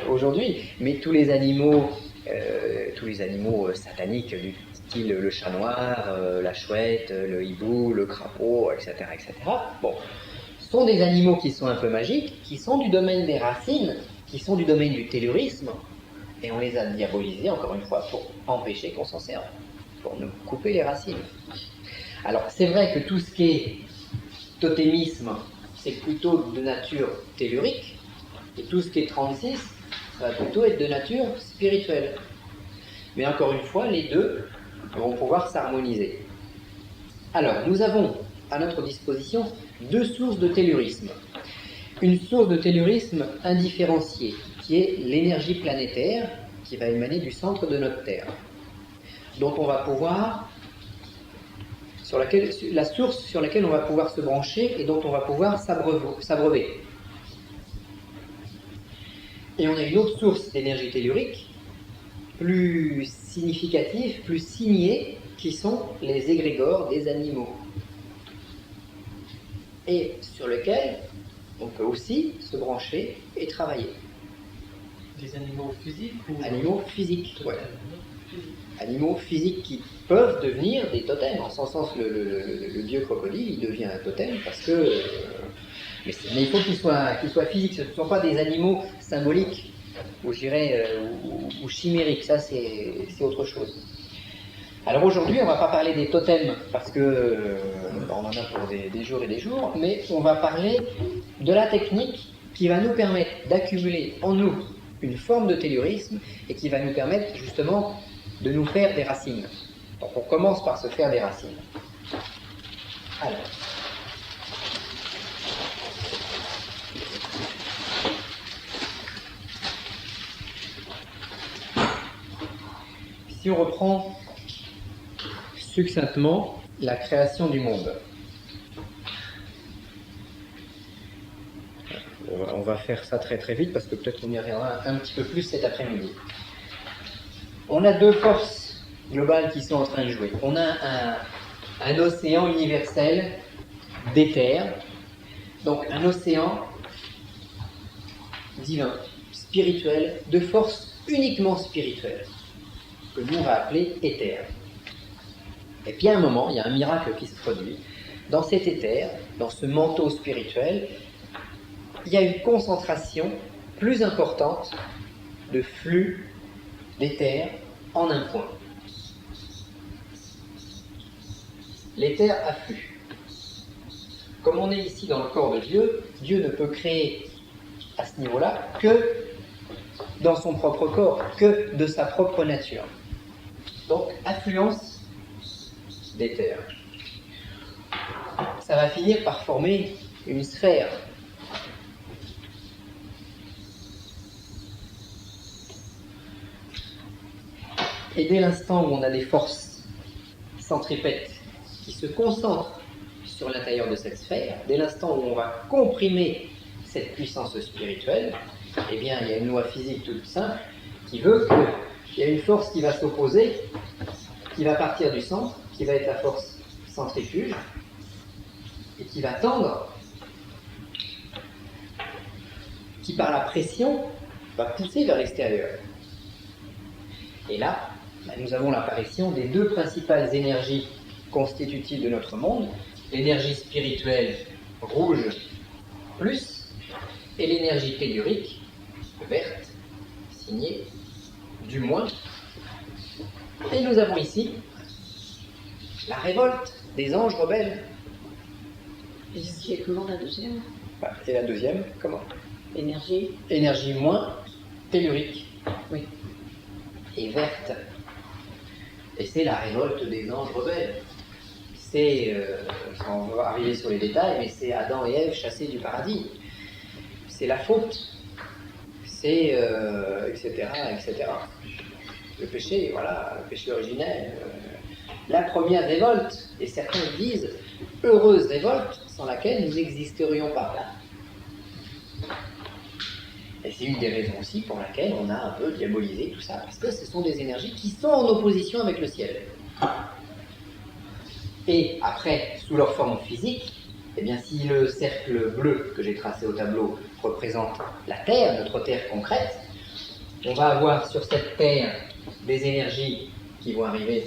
aujourd'hui, mais tous les animaux sataniques du style le chat noir, la chouette, le hibou, le crapaud, etc., etc. Bon, sont des animaux qui sont un peu magiques, qui sont du domaine des racines, qui sont du domaine du tellurisme, et on les a diabolisés, encore une fois, pour empêcher qu'on s'en serve, pour nous couper les racines. Alors, c'est vrai que tout ce qui est totémisme, c'est plutôt de nature tellurique, et tout ce qui est 36, ça va plutôt être de nature spirituelle. Mais encore une fois, les deux vont pouvoir s'harmoniser. Alors, nous avons à notre disposition deux sources de tellurisme. Une source de tellurisme indifférenciée, qui est l'énergie planétaire qui va émaner du centre de notre Terre, dont on va pouvoir, la source sur laquelle on va pouvoir se brancher et dont on va pouvoir s'abreuver. Et on a une autre source d'énergie tellurique, plus significative, plus signée, qui sont les égrégores des animaux. Et sur lequel on peut aussi se brancher et travailler. Des animaux physiques ou... Animaux physiques, ouais. Animaux physiques qui peuvent devenir des totems. En ce sens, le dieu crocodile, il devient un totem parce que... mais il faut qu'il soit physique. Ce ne sont pas des animaux symboliques, ou je dirais, ou chimériques. Ça, c'est autre chose. Alors aujourd'hui, on ne va pas parler des totems, parce que on en a pour des jours et des jours, mais on va parler de la technique qui va nous permettre d'accumuler en nous une forme de tellurisme et qui va nous permettre justement de nous faire des racines. Donc on commence par se faire des racines. Alors, Si on reprend succinctement la création du monde, on va faire ça très très vite parce que peut-être on y reviendra un petit peu plus cet après-midi. On a deux forces globales qui sont en train de jouer. On a un océan universel d'éther, donc un océan divin, spirituel, de force uniquement spirituelle, que nous on va appeler éther. Et puis à un moment, il y a un miracle qui se produit. Dans cet éther, dans ce manteau spirituel, il y a une concentration plus importante de flux d'éther en un point. L'éther afflue. Comme on est ici dans le corps de Dieu, Dieu ne peut créer à ce niveau-là que dans son propre corps, que de sa propre nature. Donc, affluence d'éther. Ça va finir par former une sphère. Et dès l'instant où on a des forces centripètes qui se concentrent sur l'intérieur de cette sphère, dès l'instant où on va comprimer cette puissance spirituelle, eh bien, il y a une loi physique toute simple qui veut qu'il y a une force qui va s'opposer, qui va partir du centre, qui va être la force centrifuge, et qui va tendre, qui par la pression va pousser vers l'extérieur. Et là, nous avons l'apparition des deux principales énergies constitutives de notre monde, l'énergie spirituelle rouge plus, et l'énergie tellurique verte, signée du moins. Et nous avons ici la révolte des anges rebelles. C'est comment la deuxième? Et la deuxième, comment? Énergie. Énergie moins tellurique. Oui. Et verte. Et c'est la révolte des anges rebelles. C'est, on va arriver sur les détails, mais c'est Adam et Ève chassés du paradis. C'est la faute. C'est, etc., etc. Le péché, voilà, le péché originel. La première révolte, et certains disent, heureuse révolte, sans laquelle nous n'existerions pas. Et c'est une des raisons aussi pour laquelle on a un peu diabolisé tout ça, parce que ce sont des énergies qui sont en opposition avec le ciel. Et après, sous leur forme physique, eh bien, si le cercle bleu que j'ai tracé au tableau représente la Terre, notre Terre concrète, on va avoir sur cette Terre des énergies qui vont arriver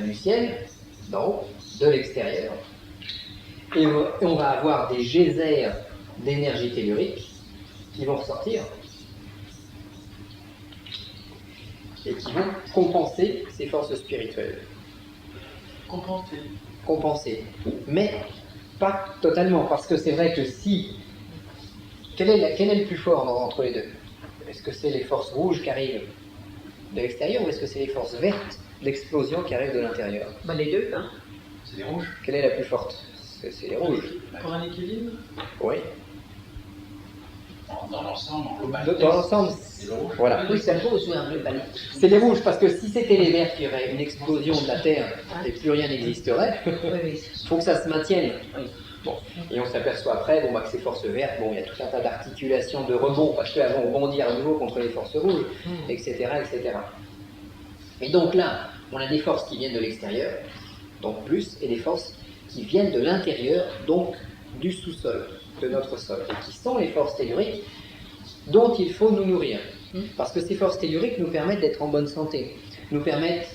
du ciel, d'en haut, de l'extérieur, et on va avoir des geysers d'énergie tellurique qui vont ressortir et qui vont compenser ces forces spirituelles. Compenser. Mais pas totalement, parce que c'est vrai que si... Quel est le plus fort entre les deux? Est-ce que c'est les forces rouges qui arrivent de l'extérieur ou est-ce que c'est les forces vertes d'explosion qui arrivent de l'intérieur? Les deux, hein. C'est les rouges. Quelle est la plus forte? C'est les rouges. Pour un équilibre? Oui. Dans l'ensemble, en globalité. Dans l'ensemble, c'est le rouge. voilà. Oui, c'est un rouge ou un bleu balai. C'est les rouges, parce que si c'était les verts qui auraient une explosion de la Terre et plus rien n'existerait, Oui. il faut que ça se maintienne. Oui. Bon. Et on s'aperçoit après que ces forces vertes, il y a tout un tas d'articulations de rebond, parce qu'elles vont rebondir à nouveau contre les forces rouges, etc., etc. Et donc là, on a des forces qui viennent de l'extérieur, donc plus, et des forces qui viennent de l'intérieur, donc du sous-sol, de notre sol, et qui sont les forces telluriques dont il faut nous nourrir. Parce que ces forces telluriques nous permettent d'être en bonne santé, nous permettent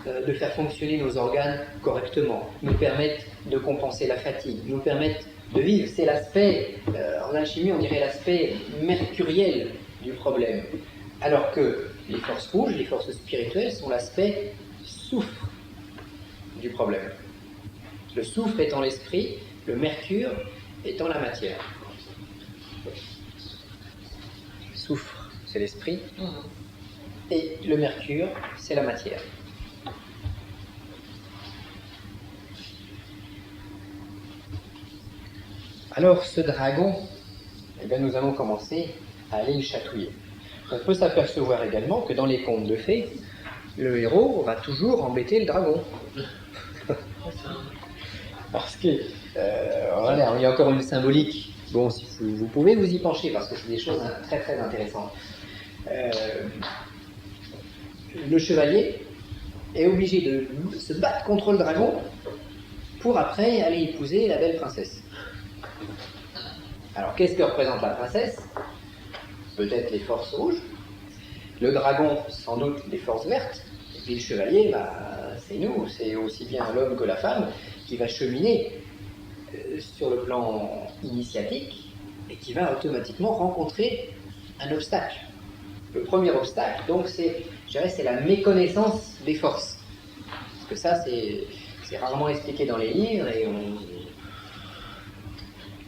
de faire fonctionner nos organes correctement, nous permettent de compenser la fatigue, nous permettent de vivre. C'est l'aspect, en alchimie on dirait l'aspect mercuriel du problème. Alors que les forces rouges, les forces spirituelles sont l'aspect soufre du problème. Le soufre étant l'esprit, le mercure étant la matière. Soufre, c'est l'esprit, et le mercure, c'est la matière. Alors ce dragon, nous allons commencer à aller le chatouiller. on peut s'apercevoir également que dans les contes de fées, le héros va toujours embêter le dragon. Parce que, voilà, il y a encore une symbolique. Bon, si vous pouvez vous y pencher, parce que c'est des choses très très intéressantes. Le chevalier est obligé de se battre contre le dragon pour après aller épouser la belle princesse. Alors, qu'est-ce que représente la princesse? Peut-être les forces rouges, le dragon, sans doute, les forces vertes, et puis le chevalier, c'est nous, c'est aussi bien l'homme que la femme qui va cheminer sur le plan initiatique et qui va automatiquement rencontrer un obstacle. Le premier obstacle, donc, c'est la méconnaissance des forces. Parce que ça, c'est rarement expliqué dans les livres et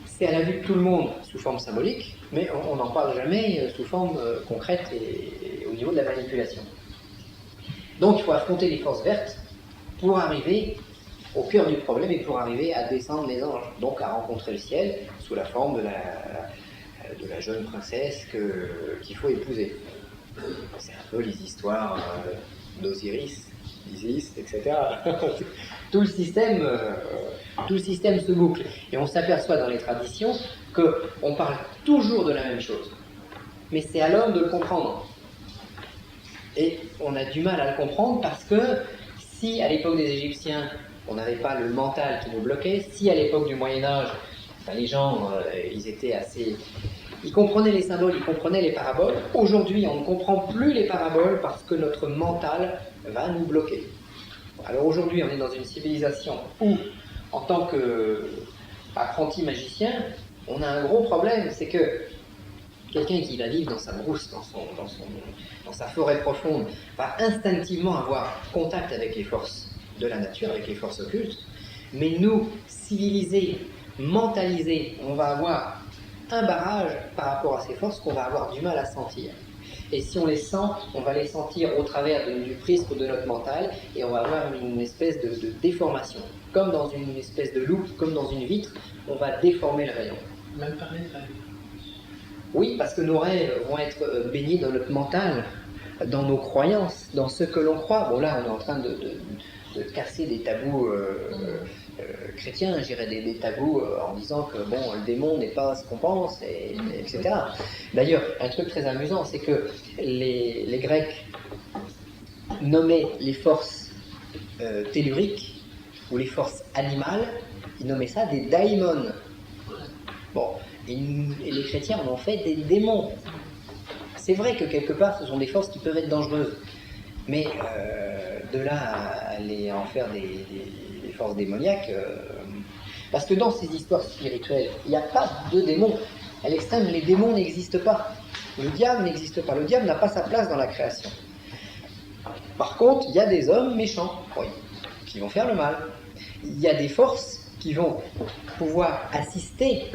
c'est à la vue de tout le monde sous forme symbolique, mais on n'en parle jamais sous forme concrète et au niveau de la manipulation. Donc il faut affronter les forces vertes pour arriver au cœur du problème et pour arriver à descendre les anges, donc à rencontrer le ciel sous la forme de la jeune princesse qu'il faut épouser. C'est un peu les histoires d'Osiris, d'Isis, etc. Tout le système se boucle. Et on s'aperçoit dans les traditions qu'on parle toujours de la même chose. Mais c'est à l'homme de le comprendre. Et on a du mal à le comprendre parce que si à l'époque des Égyptiens, on n'avait pas le mental qui nous bloquait, si à l'époque du Moyen-Âge, les gens, ils comprenaient les symboles, ils comprenaient les paraboles. Aujourd'hui, on ne comprend plus les paraboles parce que notre mental va nous bloquer. Alors aujourd'hui, on est dans une civilisation où, en tant qu'apprenti magicien, on a un gros problème, c'est que quelqu'un qui va vivre dans sa brousse, dans sa forêt profonde, va instinctivement avoir contact avec les forces de la nature, avec les forces occultes. Mais nous, civilisés, mentalisés, on va avoir un barrage par rapport à ces forces qu'on va avoir du mal à sentir. Et si on les sent, on va les sentir au travers du prisme de notre mental et on va avoir une espèce de déformation. Comme dans une espèce de loupe, comme dans une vitre, on va déformer le rayon. Même par les rêves. Oui, parce que nos rêves vont être baignés dans notre mental, dans nos croyances, dans ce que l'on croit. Bon là, on est en train de casser des tabous chrétiens, je dirais des tabous en disant que bon, le démon n'est pas ce qu'on pense, etc. D'ailleurs, un truc très amusant, c'est que les Grecs nommaient les forces telluriques ou les forces animales, ils nommaient ça des daimons. Bon, et les chrétiens en ont fait des démons. C'est vrai que quelque part, ce sont des forces qui peuvent être dangereuses, mais de là à aller en faire des forces démoniaques, parce que dans ces histoires spirituelles, il n'y a pas de démons. À l'extrême, les démons n'existent pas. Le diable n'existe pas. Le diable n'a pas sa place dans la création. Par contre, il y a des hommes méchants, oui, qui vont faire le mal. Il y a des forces qui vont pouvoir assister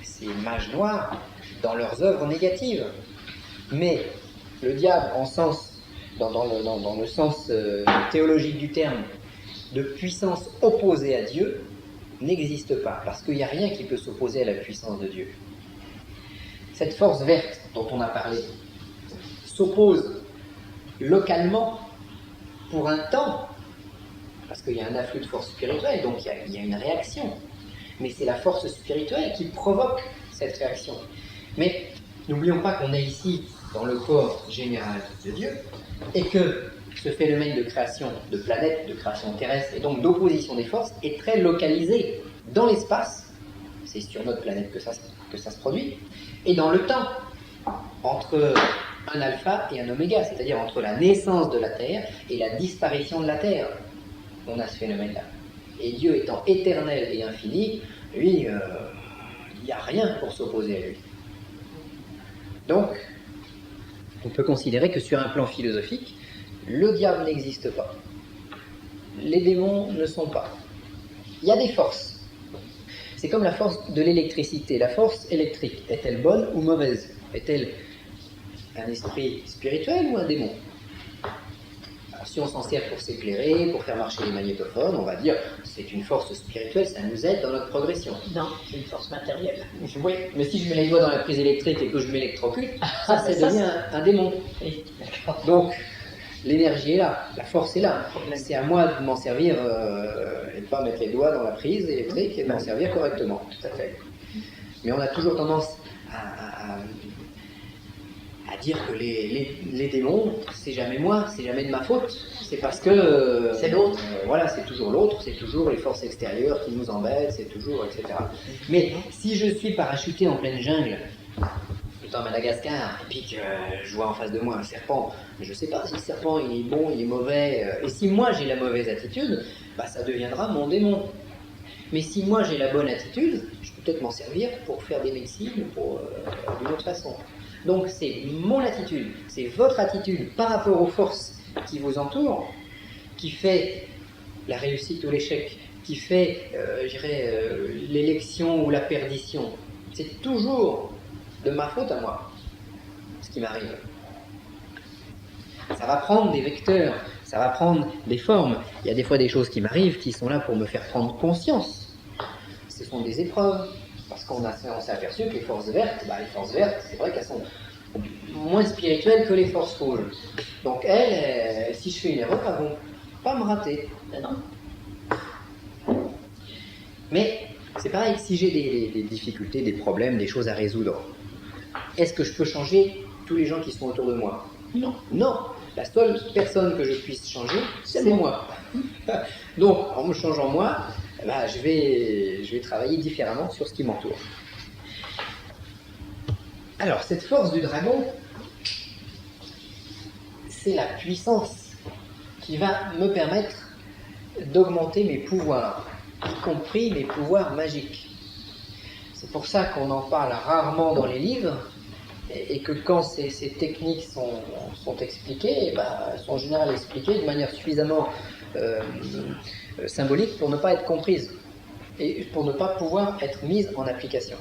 ces mages noirs dans leurs œuvres négatives. Mais le diable, dans le sens théologique du terme, de puissance opposée à Dieu, n'existe pas, parce qu'il n'y a rien qui peut s'opposer à la puissance de Dieu. Cette force verte dont on a parlé s'oppose localement pour un temps, parce qu'il y a un afflux de force spirituelle, donc il y a une réaction. Mais c'est la force spirituelle qui provoque cette réaction. Mais n'oublions pas qu'on est ici dans le corps général de Dieu, et que ce phénomène de création de planètes, de création terrestre, et donc d'opposition des forces, est très localisé dans l'espace, c'est sur notre planète que ça se produit, et dans le temps, entre un alpha et un oméga, c'est-à-dire entre la naissance de la Terre et la disparition de la Terre, on a ce phénomène-là. Et Dieu étant éternel et infini, lui, il n'y a rien pour s'opposer à lui. Donc, on peut considérer que sur un plan philosophique, le diable n'existe pas. Les démons ne sont pas. Il y a des forces. C'est comme la force de l'électricité. La force électrique, est-elle bonne ou mauvaise? Est-elle un esprit spirituel ou un démon? Si on s'en sert pour s'éclairer, pour faire marcher les magnétophones, on va dire c'est une force spirituelle, ça nous aide dans notre progression. Non, c'est une force matérielle. Oui, mais si je mets les doigts dans la prise électrique et que je m'électrocute, ça devient un démon. Oui, d'accord. Donc, l'énergie est là, la force est là. C'est à moi de m'en servir et de pas mettre les doigts dans la prise électrique et de m'en servir correctement. Tout à fait. Mais on a toujours tendance à dire que les démons, c'est jamais moi, c'est jamais de ma faute. C'est parce que c'est l'autre. Voilà, c'est toujours l'autre, c'est toujours les forces extérieures qui nous embêtent, c'est toujours, etc. Mais si je suis parachuté en pleine jungle, à Madagascar, et puis que je vois en face de moi un serpent, mais je ne sais pas si le serpent il est bon, il est mauvais, et si moi j'ai la mauvaise attitude, bah, ça deviendra mon démon. Mais si moi j'ai la bonne attitude, je peux peut-être m'en servir pour faire des médecines d'une autre façon. Donc c'est mon attitude, c'est votre attitude par rapport aux forces qui vous entourent, qui fait la réussite ou l'échec, qui fait, l'élection ou la perdition. C'est toujours de ma faute à moi, ce qui m'arrive. Ça va prendre des vecteurs, ça va prendre des formes. Il y a des fois des choses qui m'arrivent qui sont là pour me faire prendre conscience. Ce sont des épreuves, parce on s'est aperçu que les forces vertes, c'est vrai qu'elles sont moins spirituelles que les forces rouges. Donc elles, si je fais une erreur, elles vont pas me rater. Non. Mais c'est pareil, si j'ai des difficultés, des problèmes, des choses à résoudre, est-ce que je peux changer tous les gens qui sont autour de moi? Non. Non. La seule personne que je puisse changer, c'est moi. Donc, en me changeant moi, je vais travailler différemment sur ce qui m'entoure. Alors, cette force du dragon, c'est la puissance qui va me permettre d'augmenter mes pouvoirs, y compris mes pouvoirs magiques. C'est pour ça qu'on en parle rarement dans les livres, et que quand ces techniques sont expliquées, elles sont en général expliquées de manière suffisamment symbolique pour ne pas être comprises, et pour ne pas pouvoir être mises en application.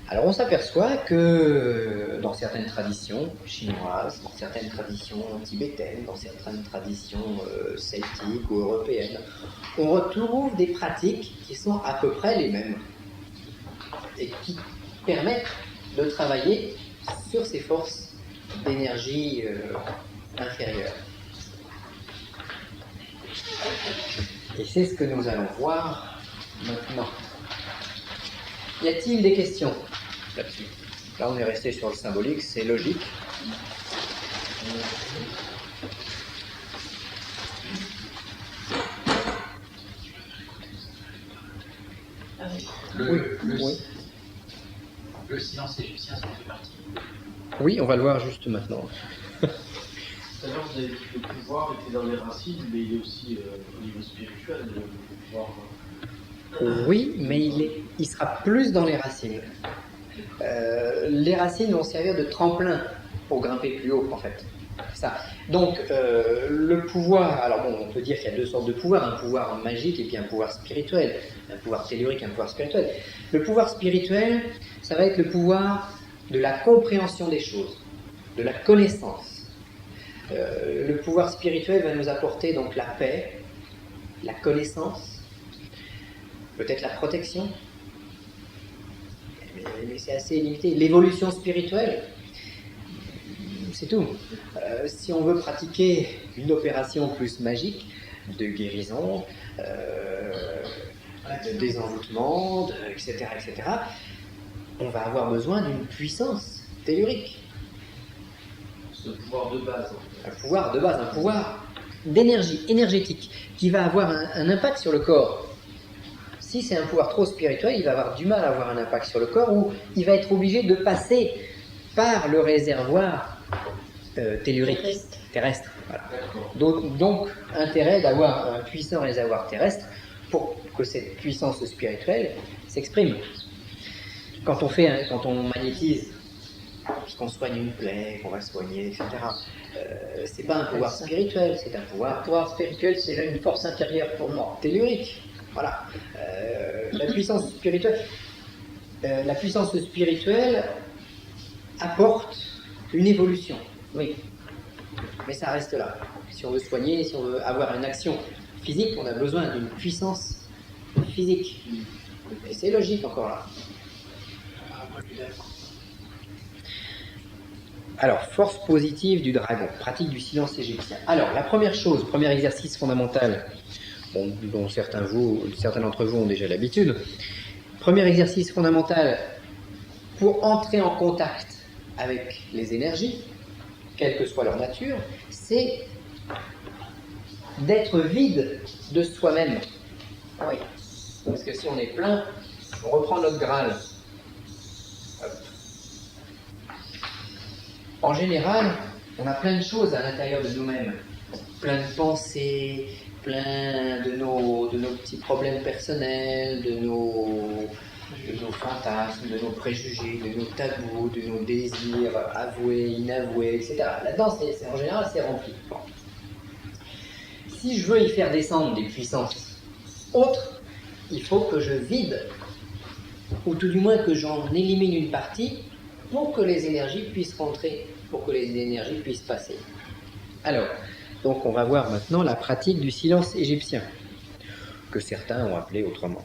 Alors on s'aperçoit que dans certaines traditions chinoises, dans certaines traditions tibétaines, dans certaines traditions celtiques ou européennes, on retrouve des pratiques qui sont à peu près les mêmes et qui permettent de travailler sur ces forces d'énergie inférieure. Et c'est ce que nous allons voir maintenant. Y a-t-il des questions là-dessus? Là, on est resté sur le symbolique, c'est logique. Le silence égyptien, ça en fait partie. Oui, on va le voir juste maintenant. Tout à l'heure, vous avez dit que le pouvoir était dans les racines, mais il est aussi au niveau spirituel, le pouvoir. Oui, mais il sera plus dans les racines. Les racines vont servir de tremplin pour grimper plus haut, en fait. Ça. Donc, le pouvoir, alors bon, on peut dire qu'il y a deux sortes de pouvoirs, un pouvoir magique et puis un pouvoir spirituel, un pouvoir tellurique, un pouvoir spirituel. Le pouvoir spirituel, ça va être le pouvoir de la compréhension des choses, de la connaissance. Le pouvoir spirituel va nous apporter donc la paix, la connaissance, peut-être la protection, mais c'est assez limité. L'évolution spirituelle, c'est tout. Si on veut pratiquer une opération plus magique, de guérison, de désenvoûtement, etc., on va avoir besoin d'une puissance tellurique. Ce pouvoir de base. Un pouvoir de base, un pouvoir d'énergie, énergétique, qui va avoir un impact sur le corps. Si c'est un pouvoir trop spirituel, il va avoir du mal à avoir un impact sur le corps, ou il va être obligé de passer par le réservoir tellurique, terrestre. Voilà. Donc, intérêt d'avoir un puissant réservoir terrestre pour que cette puissance spirituelle s'exprime. Quand on magnétise, qu'on soigne une plaie, qu'on va soigner, etc., c'est pas un pouvoir spirituel, c'est un pouvoir... Le pouvoir spirituel, c'est une force intérieure pour moi. Tellurique. Voilà. La puissance spirituelle apporte une évolution. Oui. mais ça reste là. Si on veut soigner, si on veut avoir une action physique, on a besoin d'une puissance physique. Et c'est logique encore là. Alors, force positive du dragon, pratique du silence égyptien. Alors, la première chose, premier exercice fondamental, dont certains d'entre vous ont déjà l'habitude, premier exercice fondamental pour entrer en contact avec les énergies, quelle que soit leur nature, c'est d'être vide de soi-même. Oui. Parce que si on est plein, on reprend notre Graal. Hop. En général, on a plein de choses à l'intérieur de nous-mêmes. Plein de pensées, plein de nos petits problèmes personnels, de nos fantasmes, de nos préjugés, de nos tabous, de nos désirs avoués, inavoués, etc. Là-dedans, en général, c'est rempli. Si je veux y faire descendre des puissances autres, il faut que je vide, ou tout du moins que j'en élimine une partie, pour que les énergies puissent rentrer, pour que les énergies puissent passer. Alors, donc on va voir maintenant la pratique du silence égyptien, que certains ont appelé autrement.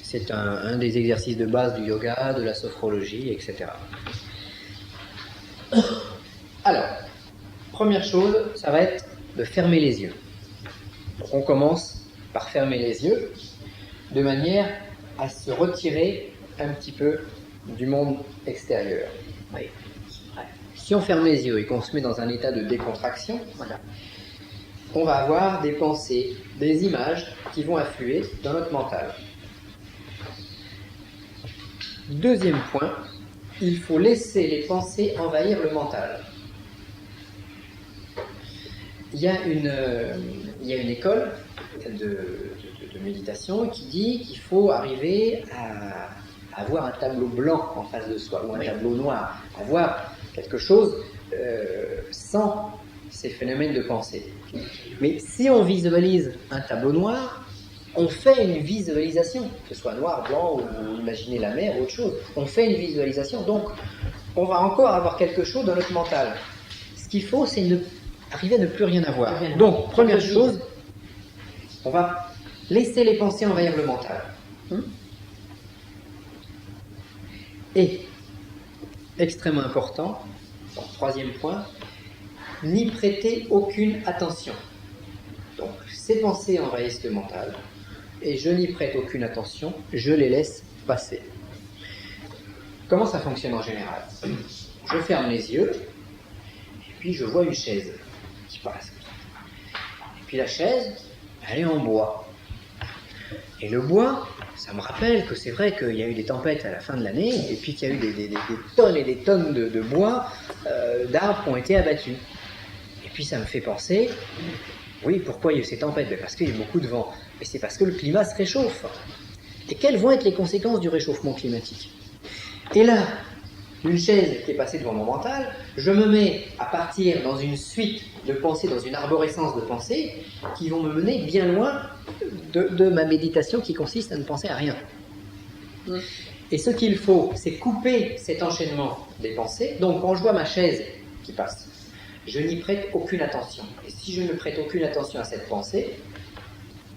C'est un des exercices de base du yoga, de la sophrologie, etc. Alors, première chose, ça va être de fermer les yeux. Donc on commence par fermer les yeux, de manière à se retirer un petit peu du monde extérieur. Oui. Si on ferme les yeux et qu'on se met dans un état de décontraction, voilà, on va avoir des pensées, des images qui vont affluer dans notre mental. Deuxième point, il faut laisser les pensées envahir le mental. Il y a une école de méditation qui dit qu'il faut arriver à avoir un tableau blanc en face de soi, ou un tableau noir, avoir quelque chose sans ces phénomènes de pensée. Mais si on visualise un tableau noir, on fait une visualisation, que ce soit noir, blanc, ou imaginer la mer, ou autre chose. On fait une visualisation, donc on va encore avoir quelque chose dans notre mental. Ce qu'il faut, c'est arriver à ne plus rien avoir. Donc, première chose, on va laisser les pensées envahir le mental. Et, extrêmement important, troisième point, n'y prêter aucune attention. Donc, ces pensées envahissent le mental, et je n'y prête aucune attention, je les laisse passer. Comment ça fonctionne en général? Je ferme les yeux, et puis je vois une chaise qui passe. Et puis la chaise, elle est en bois. Et le bois, ça me rappelle que c'est vrai qu'il y a eu des tempêtes à la fin de l'année, et puis qu'il y a eu des tonnes et des tonnes de bois, d'arbres qui ont été abattus. Et puis ça me fait penser, oui, pourquoi il y a eu ces tempêtes? Parce qu'il y a eu beaucoup de vent. Mais c'est parce que le climat se réchauffe. Et quelles vont être les conséquences du réchauffement climatique? Et là, une chaise qui est passée devant mon mental, je me mets à partir dans une suite de pensées, dans une arborescence de pensées, qui vont me mener bien loin de ma méditation qui consiste à ne penser à rien. Et ce qu'il faut, c'est couper cet enchaînement des pensées. Donc quand je vois ma chaise qui passe, je n'y prête aucune attention. Et si je ne prête aucune attention à cette pensée,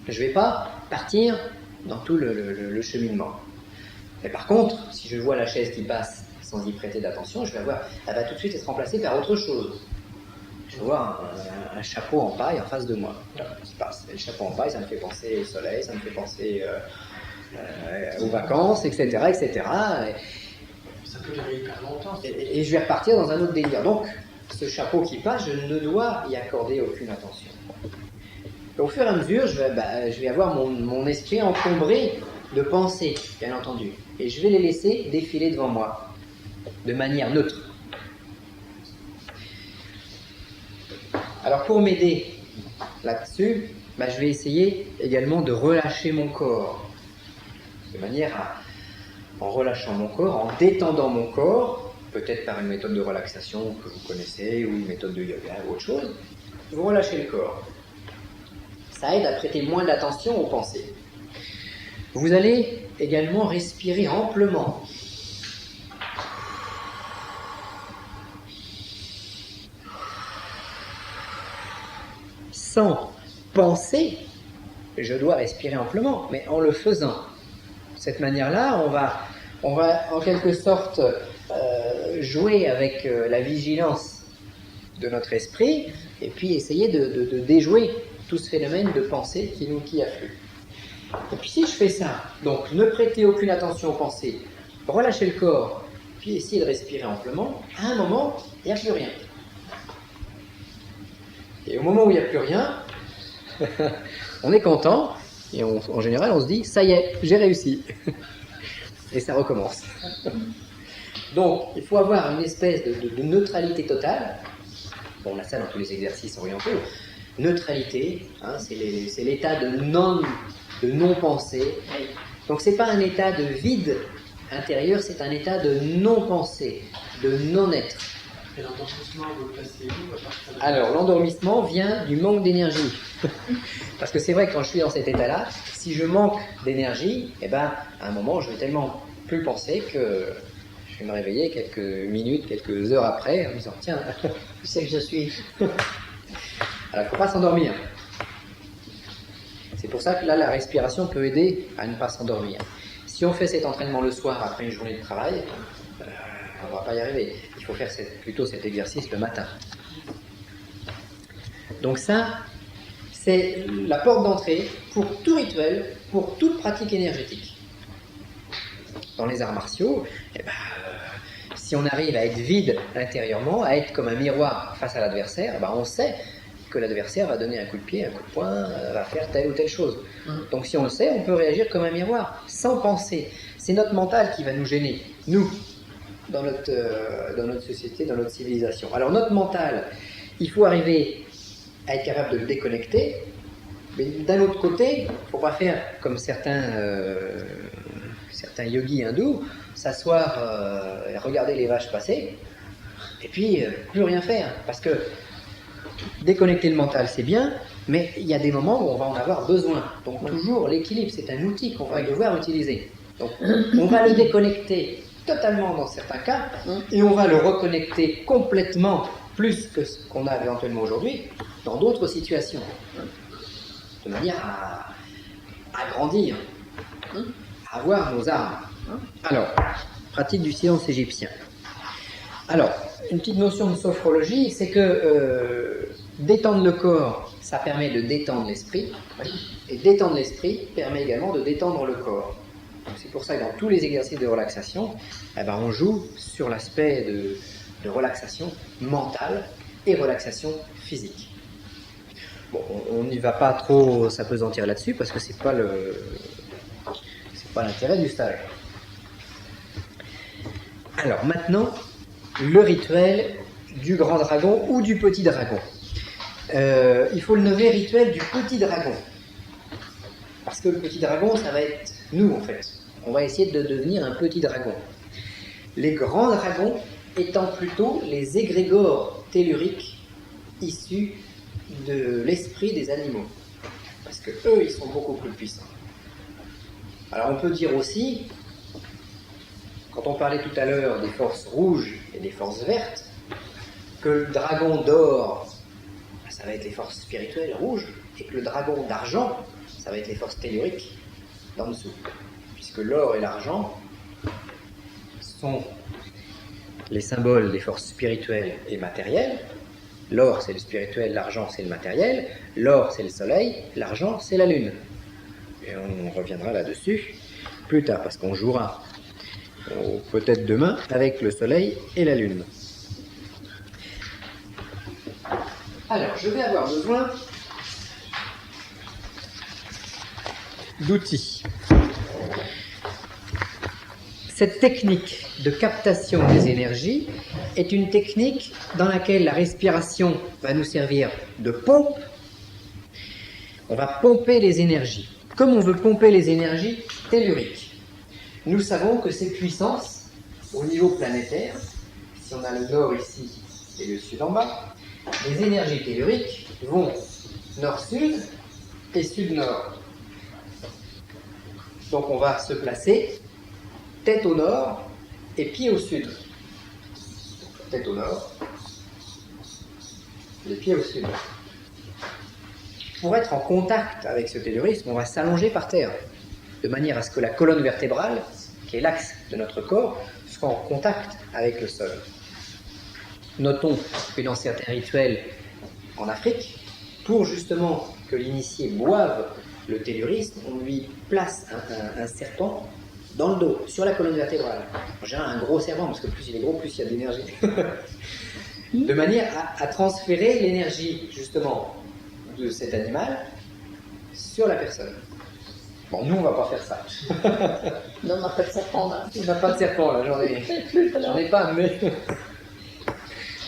je ne vais pas partir dans tout le cheminement. Mais par contre, si je vois la chaise qui passe sans y prêter d'attention, elle va tout de suite être remplacée par autre chose. Je vois un chapeau en paille en face de moi. Qui passe. Et le chapeau en paille, ça me fait penser au soleil, ça me fait penser aux vacances, etc. etc. Ça peut durer hyper longtemps. Et je vais repartir dans un autre délire. Donc, ce chapeau qui passe, je ne dois y accorder aucune attention. Et au fur et à mesure, je vais avoir mon esprit encombré de pensées, bien entendu. Et je vais les laisser défiler devant moi, de manière neutre. Alors pour m'aider là-dessus, je vais essayer également de relâcher mon corps. De manière en relâchant mon corps, en détendant mon corps, peut-être par une méthode de relaxation que vous connaissez, ou une méthode de yoga ou autre chose, vous relâchez le corps. Ça aide à prêter moins d'attention aux pensées. Vous allez également respirer amplement. sans penser, je dois respirer amplement, mais en le faisant. De cette manière-là, on va en quelque sorte jouer avec la vigilance de notre esprit et puis essayer de déjouer tout ce phénomène de pensée qui afflue. Et puis si je fais ça, donc ne prêter aucune attention aux pensées, relâcher le corps, puis essayer de respirer amplement, à un moment, il n'y a plus rien. Et au moment où il n'y a plus rien, on est content, et en général on se dit, ça y est, j'ai réussi. Et ça recommence. Donc, il faut avoir une espèce de neutralité totale. Bon, on a ça dans tous les exercices orientaux. Neutralité, hein, c'est l'état de non-pensée. Donc, c'est pas un état de vide intérieur, c'est un état de non-pensée, de non-être. Et l'endormissement, vous le placez où? Alors, l'endormissement vient du manque d'énergie. Parce que c'est vrai que quand je suis dans cet état-là, si je manque d'énergie, eh ben, à un moment, je vais tellement plus penser que je vais me réveiller quelques minutes, quelques heures après, en me disant, tiens, où c'est que je suis? Alors, il ne faut pas s'endormir. C'est pour ça que là, la respiration peut aider à ne pas s'endormir. Si on fait cet entraînement le soir après une journée de travail, on ne va pas y arriver. Il faut faire plutôt cet exercice le matin. Donc ça, c'est la porte d'entrée pour tout rituel, pour toute pratique énergétique. Dans les arts martiaux, si on arrive à être vide intérieurement, à être comme un miroir face à l'adversaire, on sait que l'adversaire va donner un coup de pied, un coup de poing, va faire telle ou telle chose. Donc si on le sait, on peut réagir comme un miroir, sans penser. C'est notre mental qui va nous gêner, nous, dans notre société, dans notre civilisation. Alors notre mental, il faut arriver à être capable de le déconnecter, mais d'un autre côté, il ne faut pas faire comme certains yogis hindous, s'asseoir et regarder les vaches passer, et puis plus rien faire. Parce que déconnecter le mental, c'est bien, mais il y a des moments où on va en avoir besoin. Donc toujours l'équilibre, c'est un outil qu'on va devoir utiliser. Donc on va le déconnecter totalement dans certains cas, et on va le reconnecter complètement, plus que ce qu'on a éventuellement aujourd'hui, dans d'autres situations, de manière à grandir, à avoir nos armes. Alors, pratique du silence égyptien. Alors, une petite notion de sophrologie, c'est que détendre le corps, ça permet de détendre l'esprit, et détendre l'esprit permet également de détendre le corps. C'est pour ça que dans tous les exercices de relaxation, on joue sur l'aspect de relaxation mentale et relaxation physique. Bon, on n'y va pas trop s'apesantir là-dessus parce que c'est pas l'intérêt du stage. Alors maintenant, le rituel du grand dragon ou du petit dragon. Il faut le nommer rituel du petit dragon. Parce que le petit dragon, ça va être nous en fait. On va essayer de devenir un petit dragon. Les grands dragons étant plutôt les égrégores telluriques issus de l'esprit des animaux. Parce que eux, ils sont beaucoup plus puissants. Alors on peut dire aussi, quand on parlait tout à l'heure des forces rouges et des forces vertes, que le dragon d'or, ça va être les forces spirituelles rouges, et que le dragon d'argent, ça va être les forces telluriques d'en dessous. Puisque l'or et l'argent sont les symboles des forces spirituelles et matérielles. L'or, c'est le spirituel, l'argent, c'est le matériel. L'or, c'est le soleil, l'argent, c'est la lune. Et on reviendra là-dessus plus tard, parce qu'on jouera peut-être demain avec le soleil et la lune. Alors, je vais avoir besoin d'outils. Cette technique de captation des énergies est une technique dans laquelle la respiration va nous servir de pompe. On va pomper les énergies. Comme on veut pomper les énergies telluriques, nous savons que ces puissances, au niveau planétaire, si on a le nord ici et le sud en bas, les énergies telluriques vont nord-sud et sud-nord. Donc on va se placer tête au nord et pied au sud. Tête au nord, les pieds au sud. pour être en contact avec ce tellurisme, on va s'allonger par terre, de manière à ce que la colonne vertébrale, qui est l'axe de notre corps, soit en contact avec le sol. Notons que dans certains rituels en Afrique, pour justement que l'initié boive le tellurisme, on lui place un serpent dans le dos, sur la colonne vertébrale. En général, un gros serpent, parce que plus il est gros, plus il y a d'énergie. De manière à transférer l'énergie, justement, de cet animal sur la personne. Bon, nous, on va pas faire ça. Non, on n'a pas de serpent là. On n'a pas de serpent, là, j'en ai pas, mais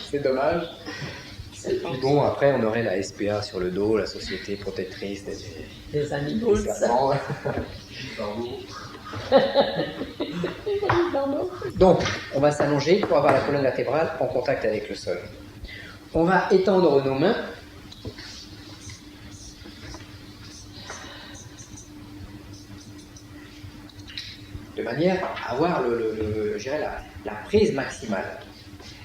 c'est dommage. Et puis bon, après, on aurait la SPA sur le dos, la Société protectrice Des animaux, des serpents. Donc, on va s'allonger pour avoir la colonne vertébrale en contact avec le sol. On va étendre nos mains. De manière à avoir je dirais la prise maximale.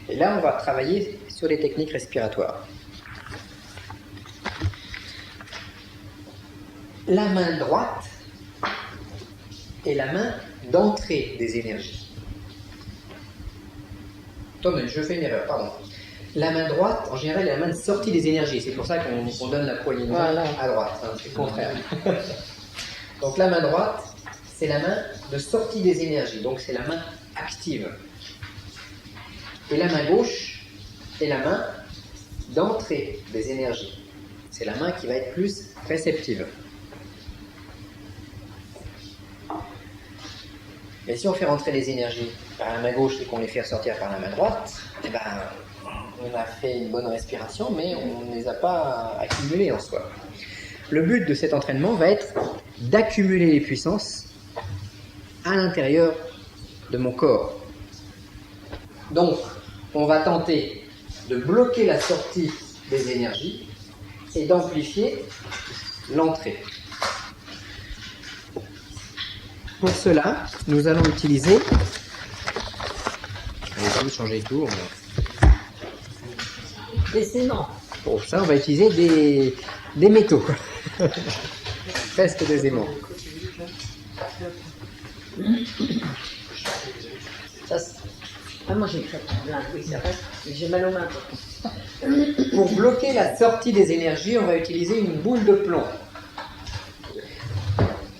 Et là, on va travailler sur les techniques respiratoires. La main droite est la main d'entrée des énergies. Attendez, je fais une erreur, pardon. La main droite, en général, est la main de sortie des énergies. C'est pour ça qu'on donne la poignée de main à droite. Hein, c'est le contraire. Donc la main droite, c'est la main de sortie des énergies. Donc c'est la main active. Et la main gauche est la main d'entrée des énergies. C'est la main qui va être plus réceptive. Mais si on fait rentrer les énergies par la main gauche et qu'on les fait ressortir par la main droite, eh ben, on a fait une bonne respiration, mais on ne les a pas accumulées en soi. Le but de cet entraînement va être d'accumuler les puissances à l'intérieur de mon corps. Donc, on va tenter de bloquer la sortie des énergies et d'amplifier l'entrée. Pour cela, nous allons utiliser... Je vais changer de tour. Des aimants. Pour ça, on va utiliser des métaux. Presque des aimants. Moi j'ai fait oui, ça reste, mais j'ai mal aux mains. Pour bloquer la sortie des énergies, on va utiliser une boule de plomb.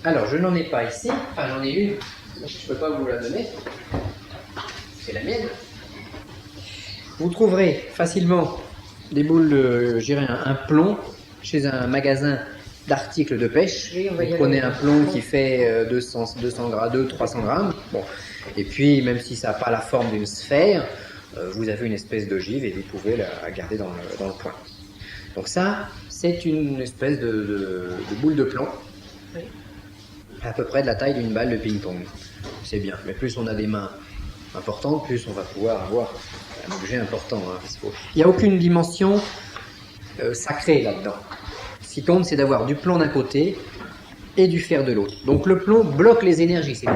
Alors, je n'en ai pas ici, enfin j'en ai une, je ne peux pas vous la donner, c'est la mienne. Vous trouverez facilement des boules, je dirais un plomb, chez un magasin d'articles de pêche. Oui, vous prenez un plomb qui fait 200 grammes, 300 grammes, bon. Et puis même si ça n'a pas la forme d'une sphère, vous avez une espèce d'ogive et vous pouvez la garder dans le coin. Donc ça, c'est une espèce de boule de plomb. Oui. À peu près de la taille d'une balle de ping-pong. C'est bien, mais plus on a des mains importantes, plus on va pouvoir avoir un objet important. Hein. Il n'y a aucune dimension sacrée là-dedans. Ce qui compte, c'est d'avoir du plomb d'un côté et du fer de l'autre. Donc le plomb bloque les énergies. C'est